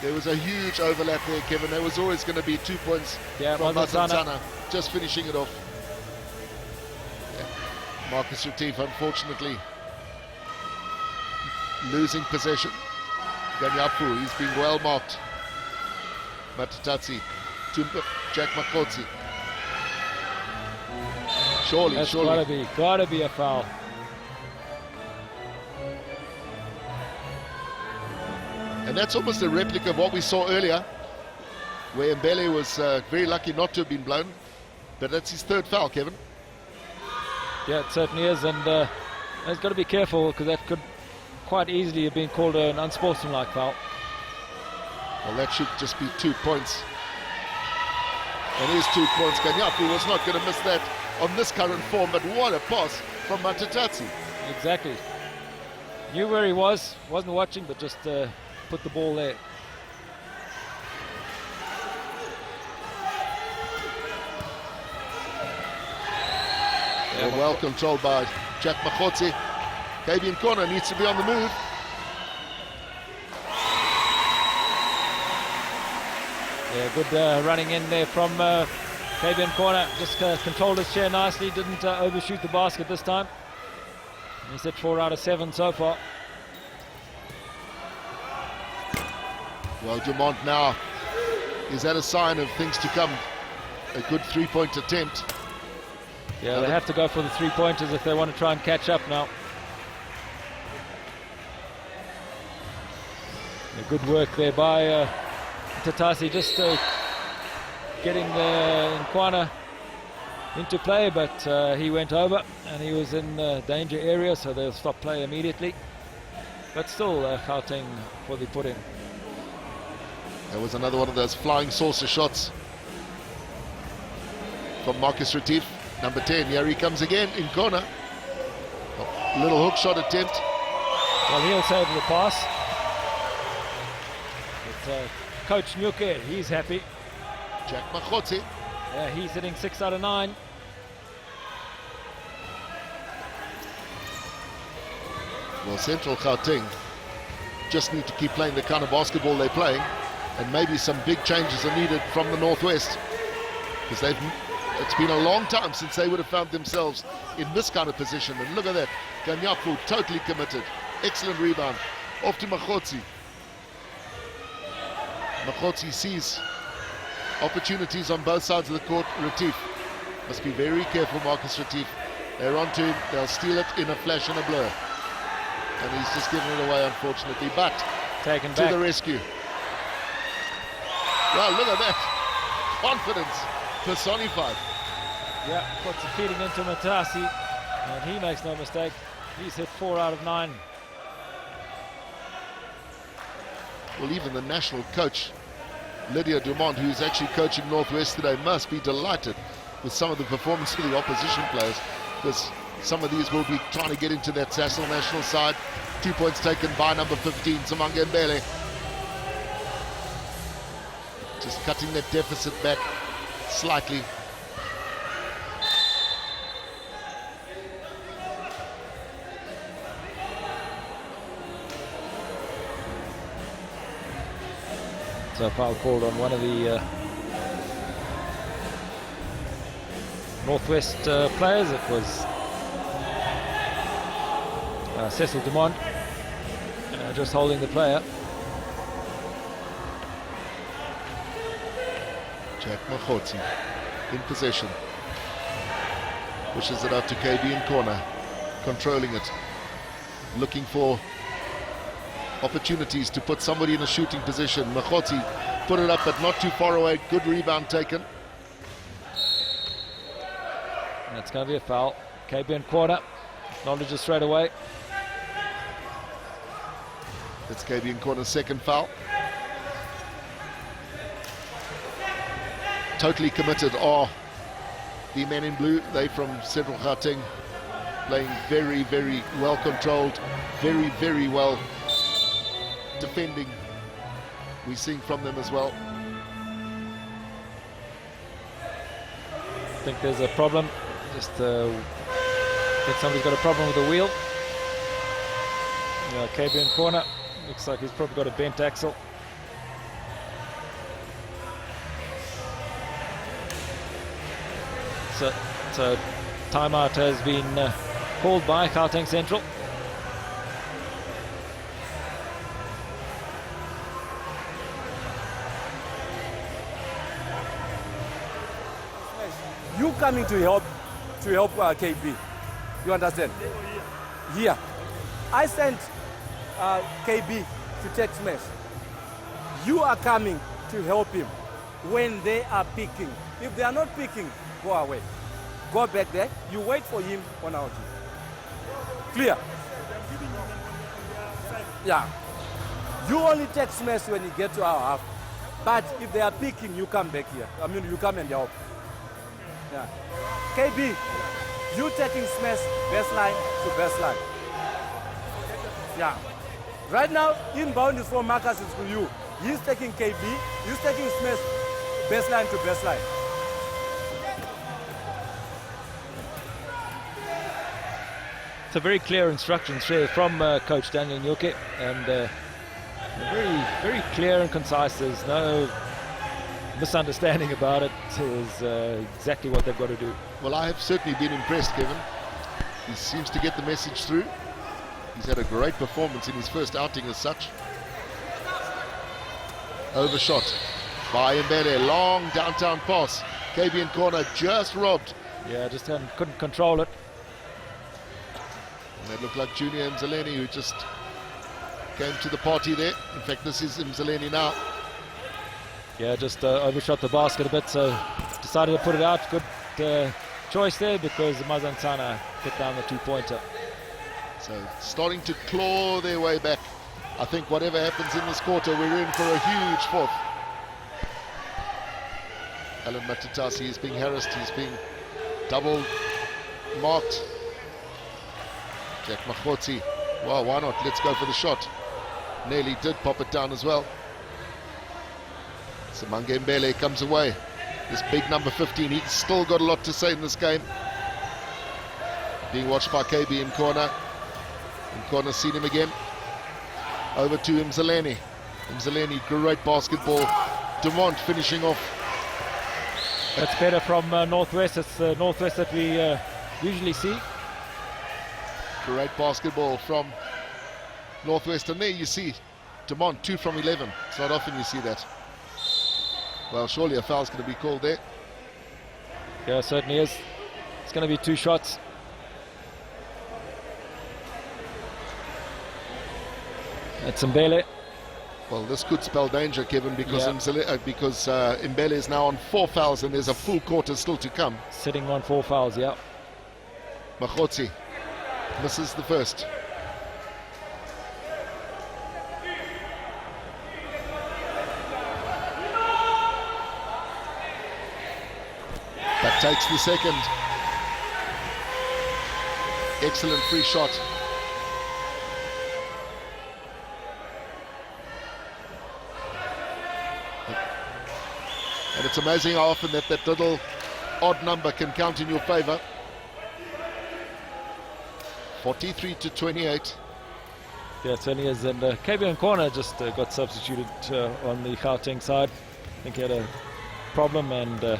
There was a huge overlap there, Kevin. There was always going to be 2 points from Mazanzana. Mazanzana, just finishing it off. Yeah. Marcus Retief, unfortunately, losing possession. Ganyapu, he's been well marked. Matatatsi to Jack Machotsi. Surely, That's surely. gotta be a foul. And that's almost a replica of what we saw earlier, where Mbele was very lucky not to have been blown. But that's his 3rd foul, Kevin. Yeah, it certainly is, and he's got to be careful, because that could quite easily have been called an unsportsmanlike foul. Well, that should just be 2 points. And here's 2 points. Ganyapu was not going to miss that on this current form, but what a pass from Matatatsi. Exactly. Knew where he was, wasn't watching, but just put the ball there. Well controlled by Jack Machotsi. Fabian Corner needs to be on the move. Yeah, good running in there from Fabian Corner. Just controlled his chair nicely, didn't overshoot the basket this time. He's at 4 out of 7 so far. Well, Dumont now, is that a sign of things to come? A good 3-point attempt. Yeah, they have to go for the 3-pointers if they want to try and catch up now. Yeah, good work there by Tatasi, just getting the Nkwana into play, but he went over and he was in the danger area, so they'll stop play immediately. But still, Gauteng for the put-in. That was another one of those flying saucer shots from Marcus Retief, number 10. Here he comes again in corner. Little hook shot attempt. Well, he'll save the pass. But Coach Nyuke, he's happy. Jack Machotsi. Yeah, he's hitting 6 out of 9. Well, Central Gauteng just need to keep playing the kind of basketball they're playing, and maybe some big changes are needed from the Northwest, because it's been a long time since they would have found themselves in this kind of position. And look at that, Ganyapu totally committed. Excellent rebound off to Machotsi. Machotsi sees opportunities on both sides of the court. Retief must be very careful. Marcus Retief, they're on to him, they'll steal it in a flash and a blur, and he's just given it away, unfortunately. But taken to back. the rescue. Well, look at that confidence personified. Yeah, puts it feeding into Matasi, and he makes no mistake. He's hit 4 out of 9. Well, even the national coach Lydia Dumont, who's actually coaching Northwest today, must be delighted with some of the performance of the opposition players, because some of these will be trying to get into that Sasol national side. 2 points taken by number 15, Samanga Mbele. Just cutting that deficit back slightly. So a foul called on one of the Northwest players. It was Cecil Dumont just holding the player. Jack Mahoti in possession. Pushes it out to KB in corner. Controlling it. Looking for opportunities to put somebody in a shooting position. Mahoti put it up, but not too far away. Good rebound taken. And it's going to be a foul. KB in corner. Acknowledges straight away. It's KB in corner, second foul. Totally committed are the men in blue. They from Central Gauteng, playing very, very well controlled, very, very well defending. We're seeing from them as well. I think there's a problem. Just I think somebody's got a problem with the wheel. KB in corner. Looks like he's probably got a bent axle. So timeout has been called by Gauteng Central. You coming to help KB, you understand? Here, I sent KB to take smash. You are coming to help him when they are picking. If they are not picking, go away. Go back there. You wait for him on our team. Clear? Yeah. You only take smash when you get to our half. But if they are picking, you come back here. I mean, you come and help. Yeah. KB, you taking smash baseline to baseline. Yeah. Right now, inbound is for Marcus, is for you. He's taking KB, he's taking smash baseline to baseline. So very clear instructions here from Coach Daniel Nyoke, and very, very clear and concise. There's no misunderstanding about it. It is exactly what they've got to do. Well, I have certainly been impressed, Kevin. He seems to get the message through. He's had a great performance in his first outing as such. Overshot by Mbele, long downtown pass. KB in corner, just robbed. Yeah, just couldn't control it. And it looked like Junior Mzaleni, who just came to the party there. In fact, this is Mzaleni now. Yeah, just overshot the basket a bit, so decided to put it out. Good choice there, because Mazantsana hit down the two-pointer. So starting to claw their way back. I think whatever happens in this quarter, we're in for a huge fourth. Alan Matutasi is being harassed. He's being double marked. Jack Mahoti. Well, why not? Let's go for the shot. Nearly did pop it down as well. Samanga Mbele comes away. This big number 15, he's still got a lot to say in this game. Being watched by KB in corner. In corner, seen him again. Over to Mzaleni. Mzaleni, great basketball. Dumont finishing off. That's better from Northwest. It's the Northwest that we usually see. Great basketball from Northwest. And there you see Dumont, 2 from 11. It's not often you see that. Well, surely a foul's going to be called there. Yeah, certainly is. It's going to be 2 shots. It's Mbele. Well, this could spell danger, Kevin, because Mbele is now on 4 fouls and there's a full quarter still to come. Sitting on 4 fouls, yeah. Mahoti misses the first. but takes the second. Excellent free shot. And it's amazing how often that little odd number can count in your favor. 43-28. Yeah, it certainly is. And Kavion Corner just got substituted on the Gauteng side. I think he had a problem, and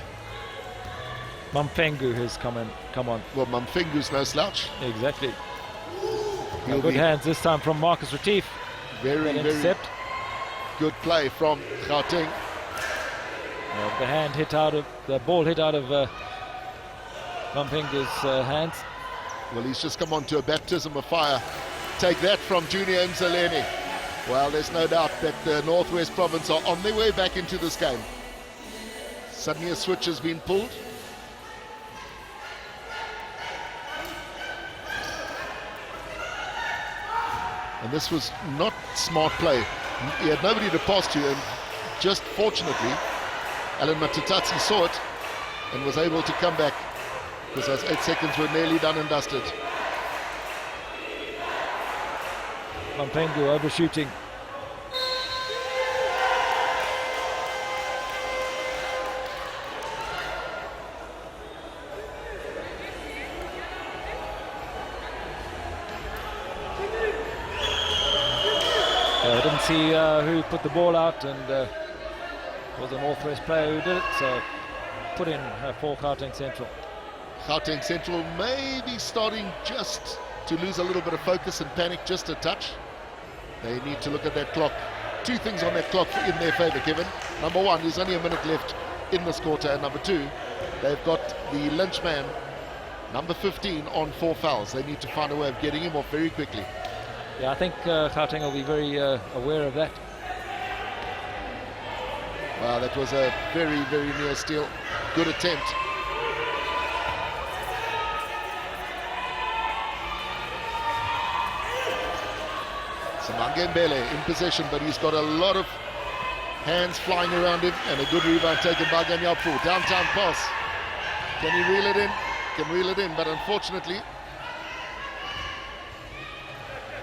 Mampengu has come on. Well, Mampengu's no slouch. Exactly. He'll Good be hands this time from Marcus Retief. very Intercept. good play from Gauteng. The ball hit out of Mampengu's hands. Well, he's just come on to a baptism of fire. Take that from Junior Mzaleni. Well, there's no doubt that the Northwest Province are on their way back into this game. Suddenly a switch has been pulled. And this was not smart play. He had nobody to pass to, and just fortunately, Alan Matutatsi saw it and was able to come back, because those 8 seconds were nearly done and dusted. Mampengu overshooting. I didn't see who put the ball out, and it was a Northwest player who did it, so put in for Gauteng Central. Gauteng Central may be starting just to lose a little bit of focus and panic just a touch. They need to look at that clock. 2 things on that clock in their favour, Kevin. Number 1, there's only a minute left in this quarter, and number 2, they've got the lynchman, number 15, on 4 fouls. They need to find a way of getting him off very quickly. Yeah, I think Gauteng will be very aware of that. Wow, that was a very, very near steal. Good attempt. Samangembele in possession, but he's got a lot of hands flying around him, and a good rebound taken by Ganyapu. Downtown pass. Can he reel it in? Can reel it in, but unfortunately...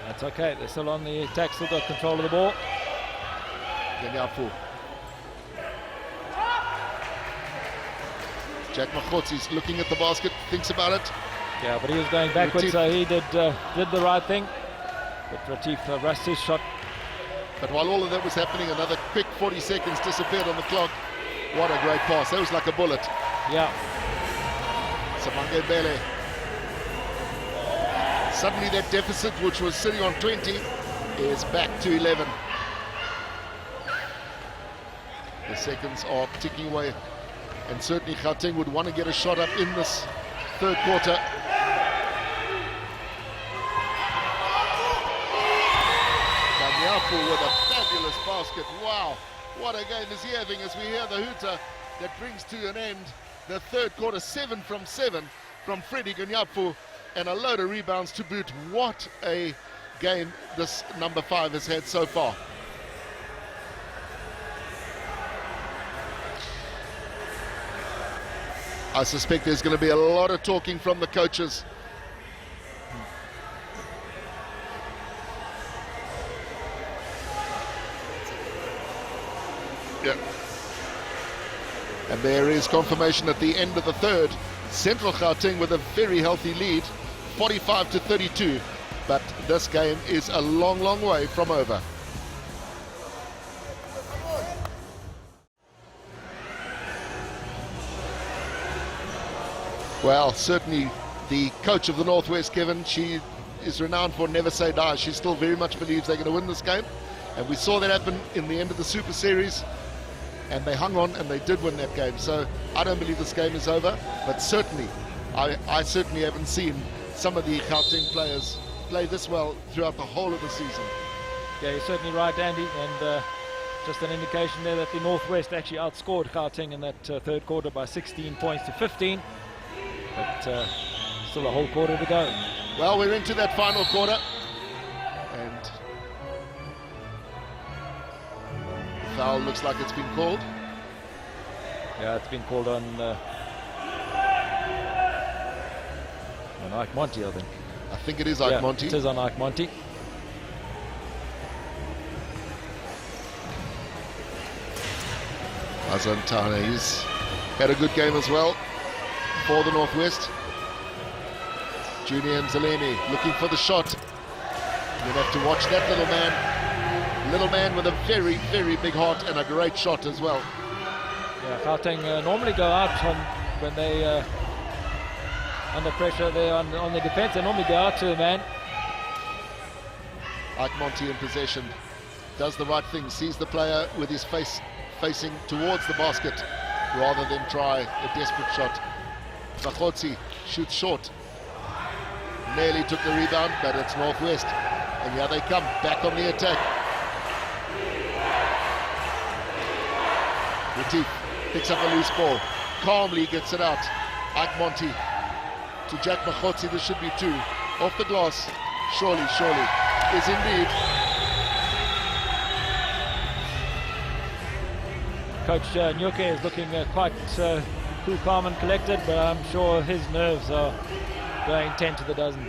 That's okay, they're still on the attack, still got control of the ball. Ganyapu. Jack Makhotzi's looking at the basket, thinks about it. Yeah, but he was going backwards, Retief. so he did the right thing. But Retief rushed his shot. But while all of that was happening, another quick 40 seconds disappeared on the clock. What a great pass. That was like a bullet. Yeah. Samangembele. Suddenly that deficit, which was sitting on 20, is back to 11. The seconds are ticking away, and certainly Gauteng would want to get a shot up in this third quarter. With a fabulous basket. Wow, what a game is he having, as we hear the hooter that brings to an end the third quarter. 7 from 7 from Freddie Ganyapu, and a load of rebounds to boot. What a game this number 5 has had so far. I suspect there's going to be a lot of talking from the coaches. Yeah. And there is confirmation at the end of the third. Central Gauteng with a very healthy lead, 45-32. But this game is a long, long way from over. Well, certainly the coach of the Northwest, Kevin, she is renowned for never say die. She still very much believes they're going to win this game. And we saw that happen in the end of the Super Series. And they hung on and they did win that game. So I don't believe this game is over. But certainly, I certainly haven't seen some of the Gauteng players play this well throughout the whole of the season. Yeah, you're certainly right, Andy. And just an indication there that the Northwest actually outscored Gauteng in that third quarter by 16 points to 15. But still a whole quarter to go. Well, we're into that final quarter. And the foul looks like it's been called. Yeah, it's been called on On Ike Monty, I think. I think it is Ike Monty. It is on Ike Monty. Azantana, he's had a good game as well for the Northwest. Junior Zeleni looking for the shot. You'll have to watch that little man. Little man with a very, very big heart and a great shot as well. Yeah, Gauteng normally go out when they under pressure there on the defense. They normally go out to the man. Ike Monty in possession. Does the right thing. Sees the player with his face facing towards the basket rather than try a desperate shot. Bakotsi shoots short. Nearly took the rebound, but it's Northwest. And here they come, back on the attack. Retief picks up a loose ball. Calmly gets it out. Ike Monty to Jack Bakotsi. This should be 2. Off the glass. Surely, is indeed. Coach Nyoke is looking quite cool, calm and collected, but I'm sure his nerves are going 10 to the dozen.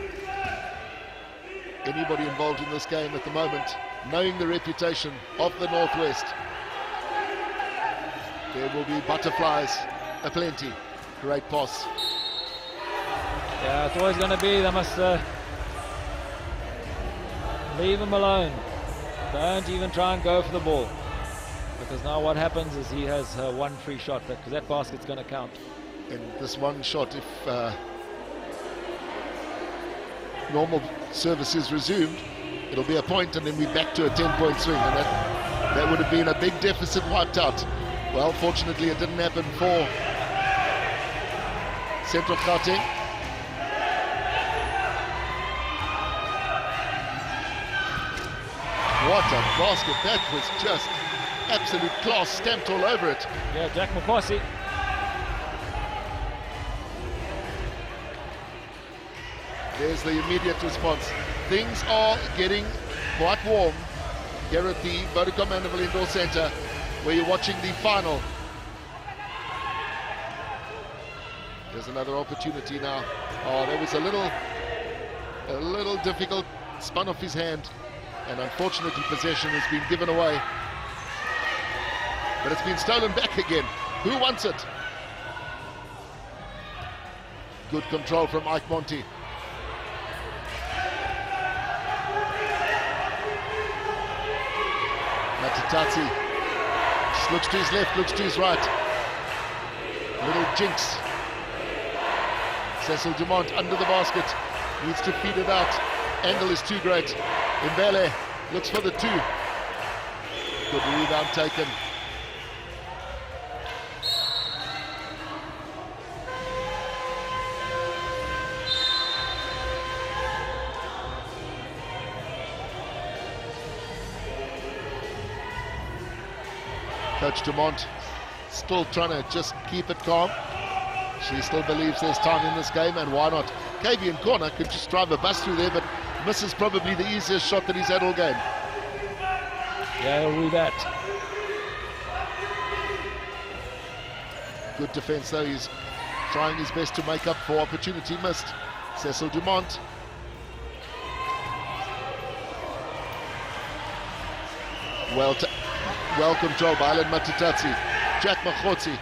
Anybody involved in this game at the moment, knowing the reputation of the Northwest, there will be butterflies aplenty. Great pass. Yeah, it's always going to be, they must leave him alone. Don't even try and go for the ball. Because now what happens is he has one free shot, because that basket's going to count. And this one shot, if normal service is resumed, it'll be a point and then we're back to a 10-point swing, and that would have been a big deficit wiped out. Well, fortunately it didn't happen for Central Gauteng. What a basket, that was just absolute class stamped all over it. Yeah, Jack McCarthy. There's the immediate response. Things are getting quite warm here at the Vodacom Mandeville Indoor Centre, where you're watching the final. There's another opportunity now. Oh, there was a little difficult, spun off his hand, and unfortunately possession has been given away. But it's been stolen back again. Who wants it? Good control from Ike Monty. Matatatsi just looks to his left, looks to his right. Little jinx. Cecil Dumont under the basket. Needs to feed it out. Angle is too great. Mbele looks for the 2. Good rebound taken. Coach Dumont still trying to just keep it calm. She still believes there's time in this game, and why not? KB in corner could just drive a bus through there, but misses probably the easiest shot that he's had all game. Yeah, he'll do that. Good defense though, he's trying his best to make up for opportunity missed. Cecil Dumont. Well controlled by Alan Matatatsi. Jack Makhotsi.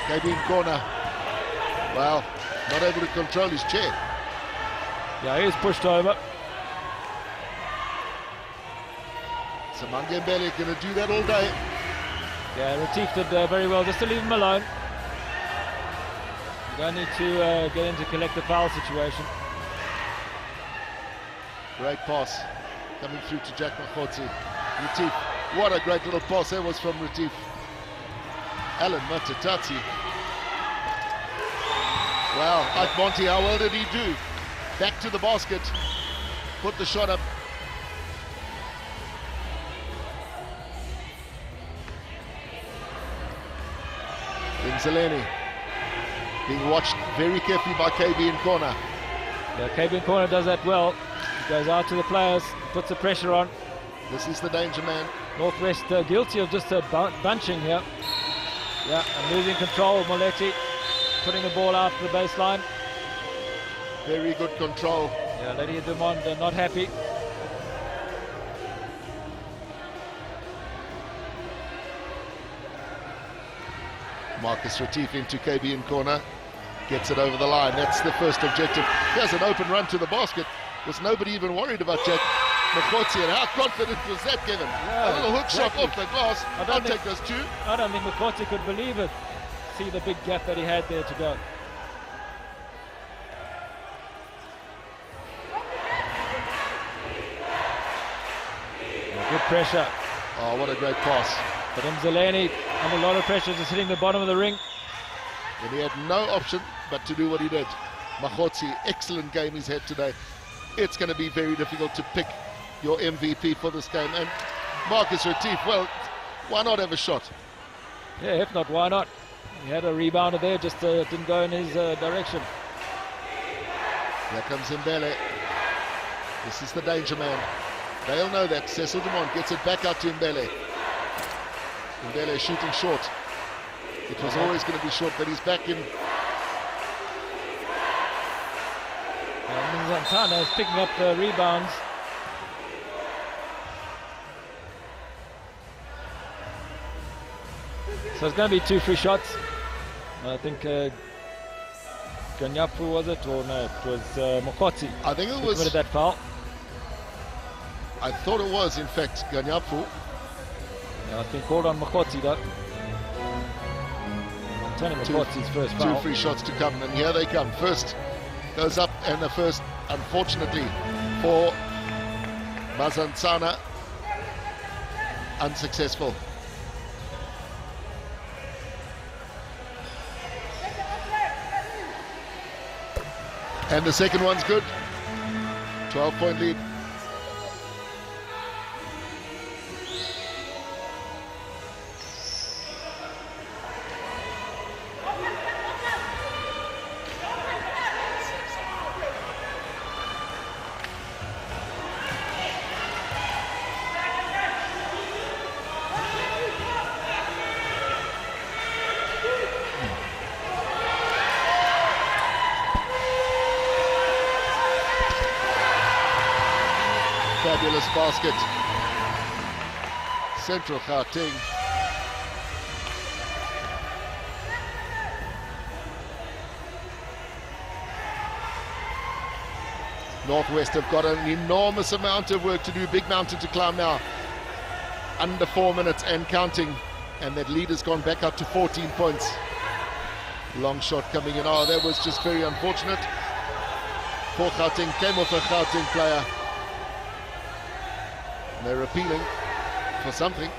Maybe in corner. Well, not able to control his chair. Yeah, he is pushed over. Samange Mbele going to do that all day. Yeah, Retief did very well just to leave him alone. You don't need to get into collective foul situation. Great pass coming through to Jack Makhotsi. Retief, what a great little pass that was from Retief. Alan Matatatsi. Wow, Ike Monty, how well did he do? Back to the basket, put the shot up. Zeleni being watched very carefully by KB in corner. Yeah, KB in corner does that well. He goes out to the players, puts the pressure on. This is the danger man. Northwest guilty of just bunching here. Yeah, and losing control, Moletti. putting the ball out to the baseline. Very good control. Yeah, Lady Dumont not happy. Marcus Retief into KB in corner. Gets it over the line. That's the first objective. There's an open run to the basket. Was nobody even worried about Jack Mokotsi, and how confident was that, Kevin? Yeah, a little hook exactly. shot off the glass. I'll take those two. I don't think Mokotsi could believe it. See the big gap that he had there to go. Good pressure. Oh, what a great pass. But Mzaleni under a lot of pressure, just hitting the bottom of the ring. And he had no option but to do what he did. Mokotsi, excellent game he's had today. It's going to be very difficult to pick your MVP for this game. And Marcus Retief, well, why not have a shot? Yeah, if not, why not? He had a rebounder there, just didn't go in his direction. Here comes Mbele. This is the danger man. They'll know that. Cecil Dumont gets it back out to Mbele. Mbele shooting short. It was always going to be short, but he's back in. Santana is picking up the rebounds. So it's going to be 2 free shots. I think Ganyapu was it, or no, it was Mokotsi. I think it was. Committed that foul. I thought it was, in fact, Ganyapu. Yeah, I think called on Mokotsi though. Turning Mokotsi's first foul. 2 free shots to come, and here they come. First goes up, and the first, unfortunately, for Mazantsana, unsuccessful. And the second one's good. 12-point lead. Fabulous basket. Central Gauteng. Northwest have got an enormous amount of work to do. Big mountain to climb now. Under 4 minutes and counting. And that lead has gone back up to 14 points. Long shot coming in. Oh, that was just very unfortunate. For Gauteng, came off a Gauteng player. They're appealing for something.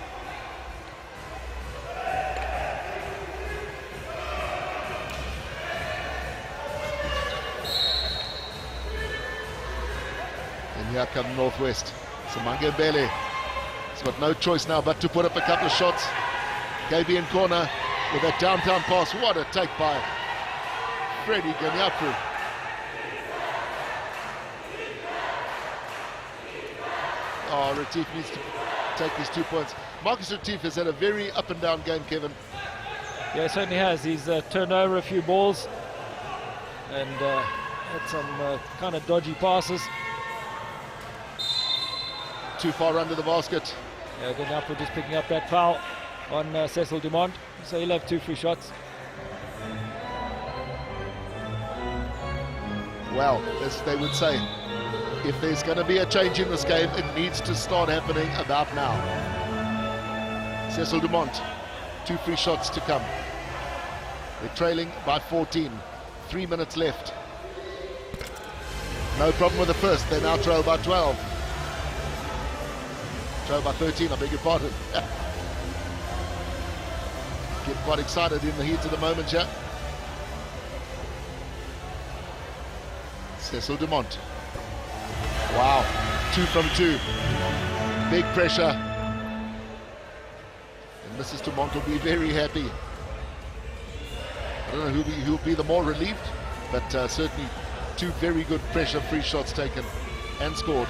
And here come Northwest. Samanga Mbele. He's got no choice now but to put up a couple of shots. KB in corner with a downtown pass. What a take by Freddie Ganyapu. Oh, Retief needs to take his 2 points. Marcus Retief has had a very up and down game, Kevin. Yeah, he certainly has. He's turned over a few balls and had some kind of dodgy passes. Too far under the basket. Yeah, Ganyapu just picking up that foul on Cecil Dumont. So he'll have 2 free shots. Well, as they would say, if there's going to be a change in this game, it needs to start happening about now. Cecil Dumont, 2 free shots to come. They're trailing by 14. 3 minutes left. No problem with the first. They now trail by 12. Trail by 13, I beg your pardon. Get quite excited in the heat of the moment here. Cecil Dumont. Wow, 2 from 2. Big pressure. And Mrs. Dumont will be very happy. I don't know who'll be the more relieved, but certainly 2 very good pressure free shots taken and scored.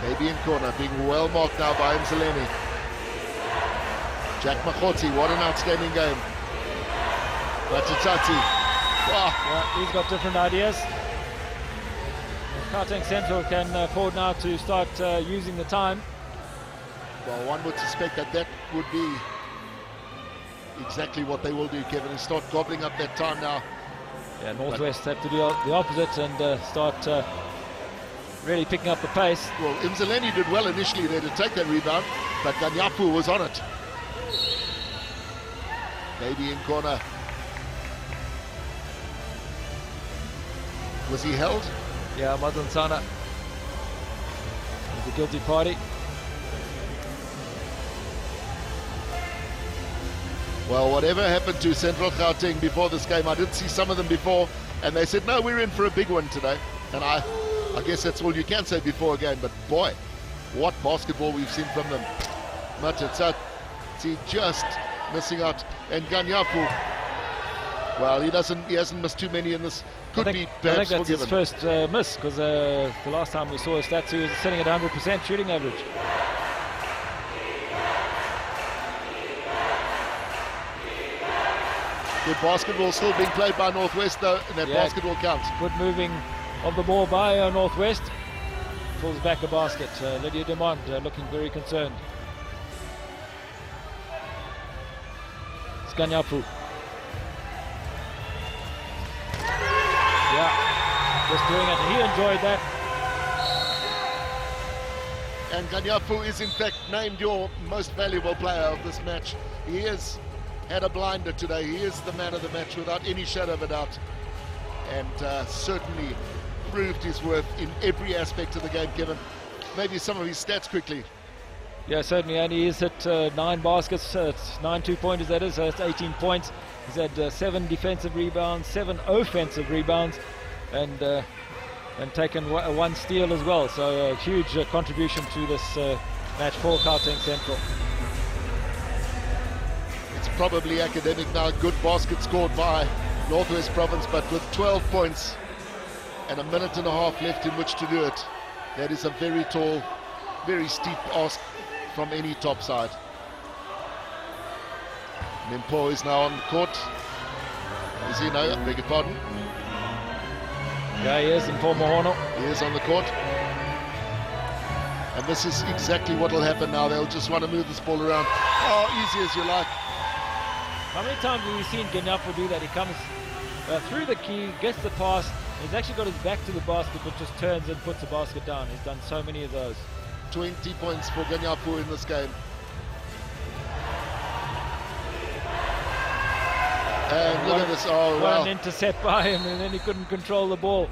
Maybe in corner, being well marked now by Mzaleni. Jack Mokotsi, what an outstanding game. Matitati. Wow. Yeah, he's got different ideas. Gauteng Central can afford now to start using the time. Well, one would suspect that would be exactly what they will do, Kevin, and start gobbling up that time now. Yeah, Northwest have to do the opposite and start really picking up the pace. Well, Mzaleni did well initially there to take that rebound, but Ganyapu was on it. Maybe in corner. Was he held? Yeah, Mazan Sana is the guilty party. Well, whatever happened to Central Gauteng before this game, I did see some of them before, and they said, no, we're in for a big one today. And I guess that's all you can say before a game, but boy, what basketball we've seen from them. Matitsatsi just missing out, and Ganyapu, well, he hasn't missed too many in this. Could be perhaps I think that's forgiven. his first miss, because the last time we saw his stats, he was sitting at 100% shooting average. Good basketball still being played by Northwest, though, and that Yeah. basketball counts. Good moving of the ball by Northwest. Pulls back a basket. Lydia Demond looking very concerned. It's Ganyapu. Yeah, just doing it. He enjoyed that. And Ganyapu is in fact named your most valuable player of this match. He has had a blinder today. He is the man of the match without any shadow of a doubt, and certainly proved his worth in every aspect of the game. Kevin, maybe some of his stats quickly. Yeah, certainly, and he's hit 9 baskets, 9 two-pointers, that is, so that's 18 points. He's had 7 defensive rebounds, 7 offensive rebounds, and taken 1 steal as well. So a huge contribution to this match for Gauteng Central. It's probably academic now. Good basket scored by Northwest Province, but with 12 points and a minute and a half left in which to do it, that is a very tall, very steep ask from any top side. Nimpo is now on the court. Is he? No, I beg your pardon. Yeah, he is in Pomohono. He is on the court. And this is exactly what will happen now. They'll just want to move this ball around. Oh, easy as you like. How many times have we seen Ganyapu do that? He comes through the key, gets the pass, he's actually got his back to the basket, but just turns and puts the basket down. He's done so many of those. 20 points for Ganyapu in this game. And look at this. Oh, wow. One intercept by him, and then he couldn't control the ball.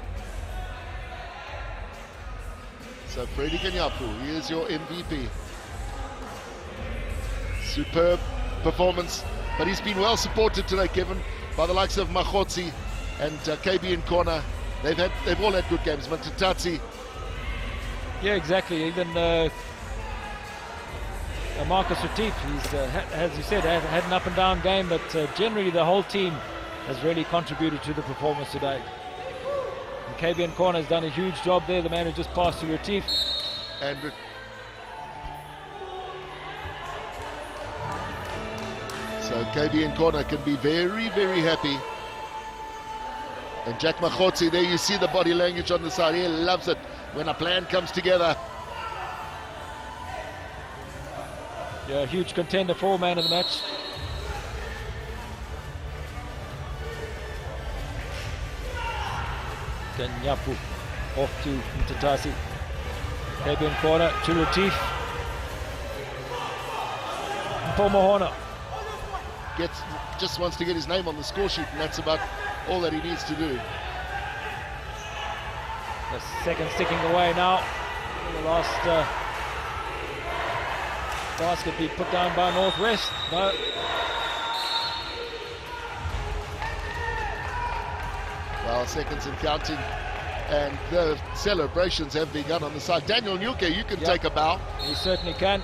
So Freddie Ganyapu, he is your MVP. Superb performance, but he's been well supported today, Kevin, by the likes of Machotsi and KB in corner. They've all had good games. Matitati. Yeah, exactly. Even Marcus Retief, he's as you said, had an up and down game, but generally the whole team has really contributed to the performance today. And KB in corner has done a huge job there. The man who just passed to Retief. And so KB in corner can be very, very happy. And Jack Machotsi, there you see the body language on the side. He loves it when a plan comes together. Yeah, huge contender for man of the match. Ganyapu off to Mtatasi. KB in corner to Retief. Pomohono. Just wants to get his name on the score sheet, and that's about all that he needs to do. The second sticking away now. The last basket be put down by Northwest. No. Well, seconds and counting, and the celebrations have begun on the side. Daniel Nyuke, you can take a bow. He certainly can.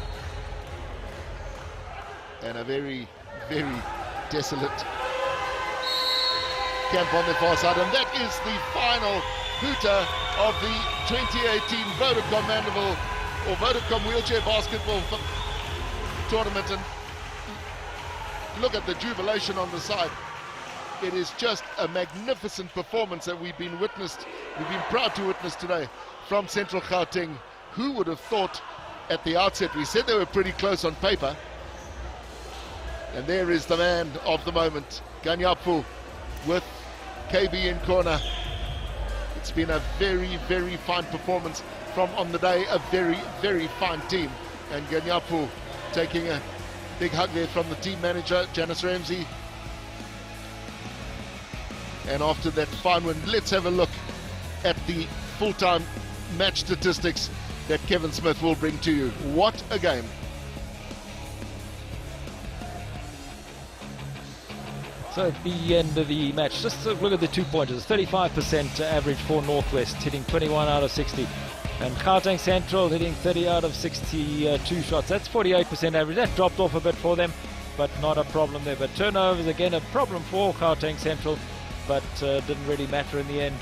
And a very, very desolate camp on the far side. And that is the final hooter of the 2018 Vodacom Mandeville or Vodacom Wheelchair Basketball Tournament. And look at the jubilation on the side. It is just a magnificent performance that we've been proud to witness today from Central Gauteng. Who would have thought at the outset? We said they were pretty close on paper. And there is the man of the moment, Ganyapu, with KB in corner. It's been a very, very fine performance from on the day, a very, very fine team. And Ganyapu taking a big hug there from the team manager, Janice Ramsey. And after that fine win, let's have a look at the full-time match statistics that Kevin Smith will bring to you. What a game. So at the end of the match, just look at the 2-pointers. 35% average for Northwest, hitting 21 out of 60. And Gauteng Central hitting 30 out of 62 shots. That's 48% average. That dropped off a bit for them, but not a problem there. But turnovers, again, a problem for Gauteng Central, but didn't really matter in the end.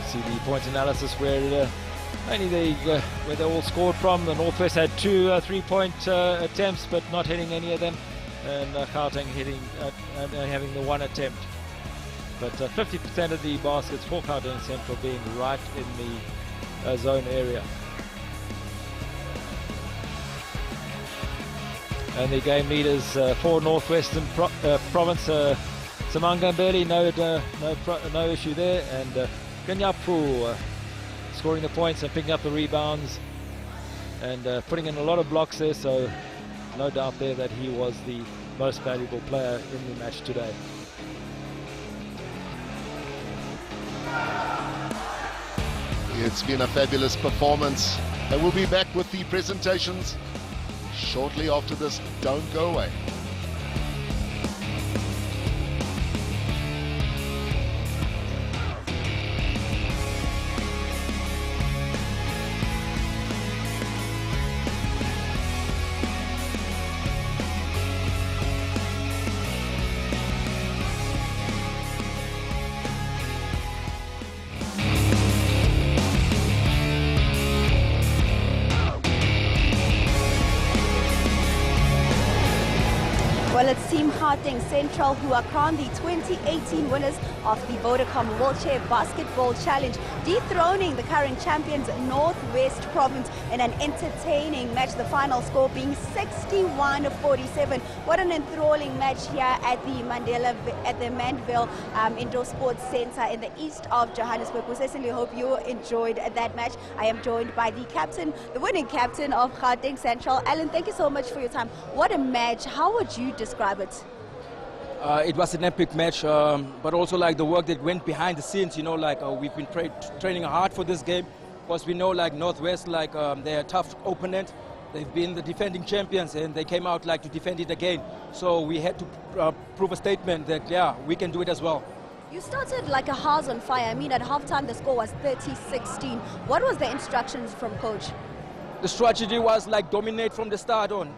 See the point analysis where mainly where they all scored from. The Northwest had 2 3-point attempts, but not hitting any of them, and Gauteng hitting having the 1 attempt. But 50% of the baskets for Gauteng Central being right in the zone area. And the game leaders for Northwestern Province, Samanga Mbeli, no issue there, and Ganyapu scoring the points and picking up the rebounds and putting in a lot of blocks there, so no doubt there that he was the most valuable player in the match today. It's been a fabulous performance, and we'll be back with the presentations shortly after this. Don't go away. Well, it's Team Gauteng Central who are crowned the 2018 winners of the Vodacom Wheelchair Basketball Challenge, dethroning the current champions Northwest Province in an entertaining match. The final score being 61-47. What an enthralling match here at the Mandeville Indoor Sports Centre in the east of Johannesburg. We certainly hope you enjoyed that match. I am joined by the captain, the winning captain of Gauteng Central. Alan, thank you so much for your time. What a match. How would you describe it? It was an epic match, but also like the work that went behind the scenes, you know, like we've been training hard for this game, because we know like Northwest, like they're a tough opponent. They've been the defending champions and they came out like to defend it again. So we had to prove a statement that, yeah, we can do it as well. You started like a house on fire. I mean, at halftime the score was 30-16. What was the instructions from coach? The strategy was like dominate from the start on.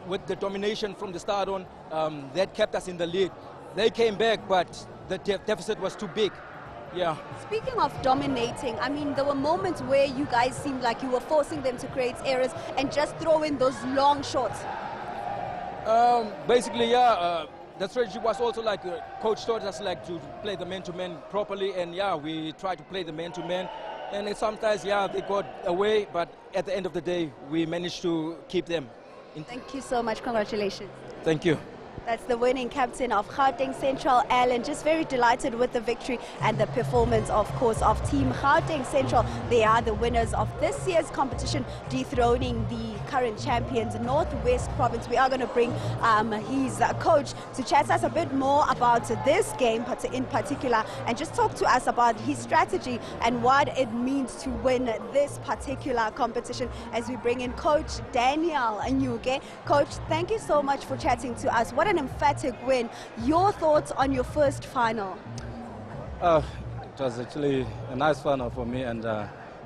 With the domination from the start on, that kept us in the lead. They came back, but the deficit was too big. Yeah. Speaking of dominating, I mean, there were moments where you guys seemed like you were forcing them to create errors and just throw in those long shots. Basically, yeah. The strategy was also like coach taught us like to play the man-to-man properly, and yeah, we tried to play the man-to-man. And sometimes, yeah, they got away, but at the end of the day, we managed to keep them. Thank you so much. Congratulations. Thank you. That's the winning captain of Gauteng Central, Alan. Just very delighted with the victory and the performance, of course, of Team Gauteng Central. They are the winners of this year's competition, dethroning the current champions, Northwest Province. We are going to bring his coach to chat us a bit more about this game in particular, and just talk to us about his strategy and what it means to win this particular competition, as we bring in Coach Daniel Anyuke. Coach, thank you so much for chatting to us. What an emphatic win. Your thoughts on your first final? It was actually a nice final for me, and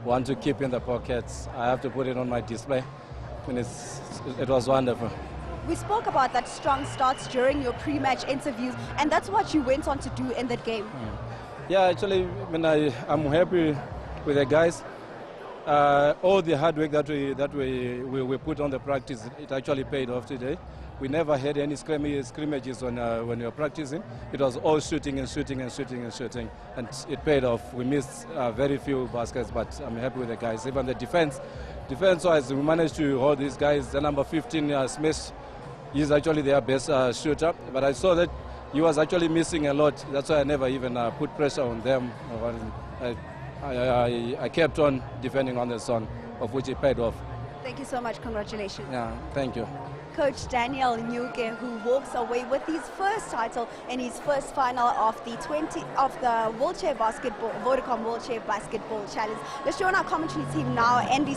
one to keep in the pockets. I have to put it on my display. And it was wonderful. We spoke about that strong start during your pre-match interviews, and that's what you went on to do in that game. Yeah, actually, I'm happy with the guys. all the hard work that we put on the practice, it actually paid off today. We never had any scrimmages when we were practicing. It was all shooting and shooting and shooting and shooting, and it paid off. We missed very few baskets, but I'm happy with the guys. Even the defense-wise, we managed to hold these guys. The number 15, Smith, he's actually their best shooter, but I saw that he was actually missing a lot. That's why I never even put pressure on them. I kept on defending on the zone, of which it paid off. Thank you so much. Congratulations. Yeah, thank you. Coach Daniel Nyuke, who walks away with his first title in his first final of the Vodacom Wheelchair Basketball Challenge. Let's join our commentary team now. NBC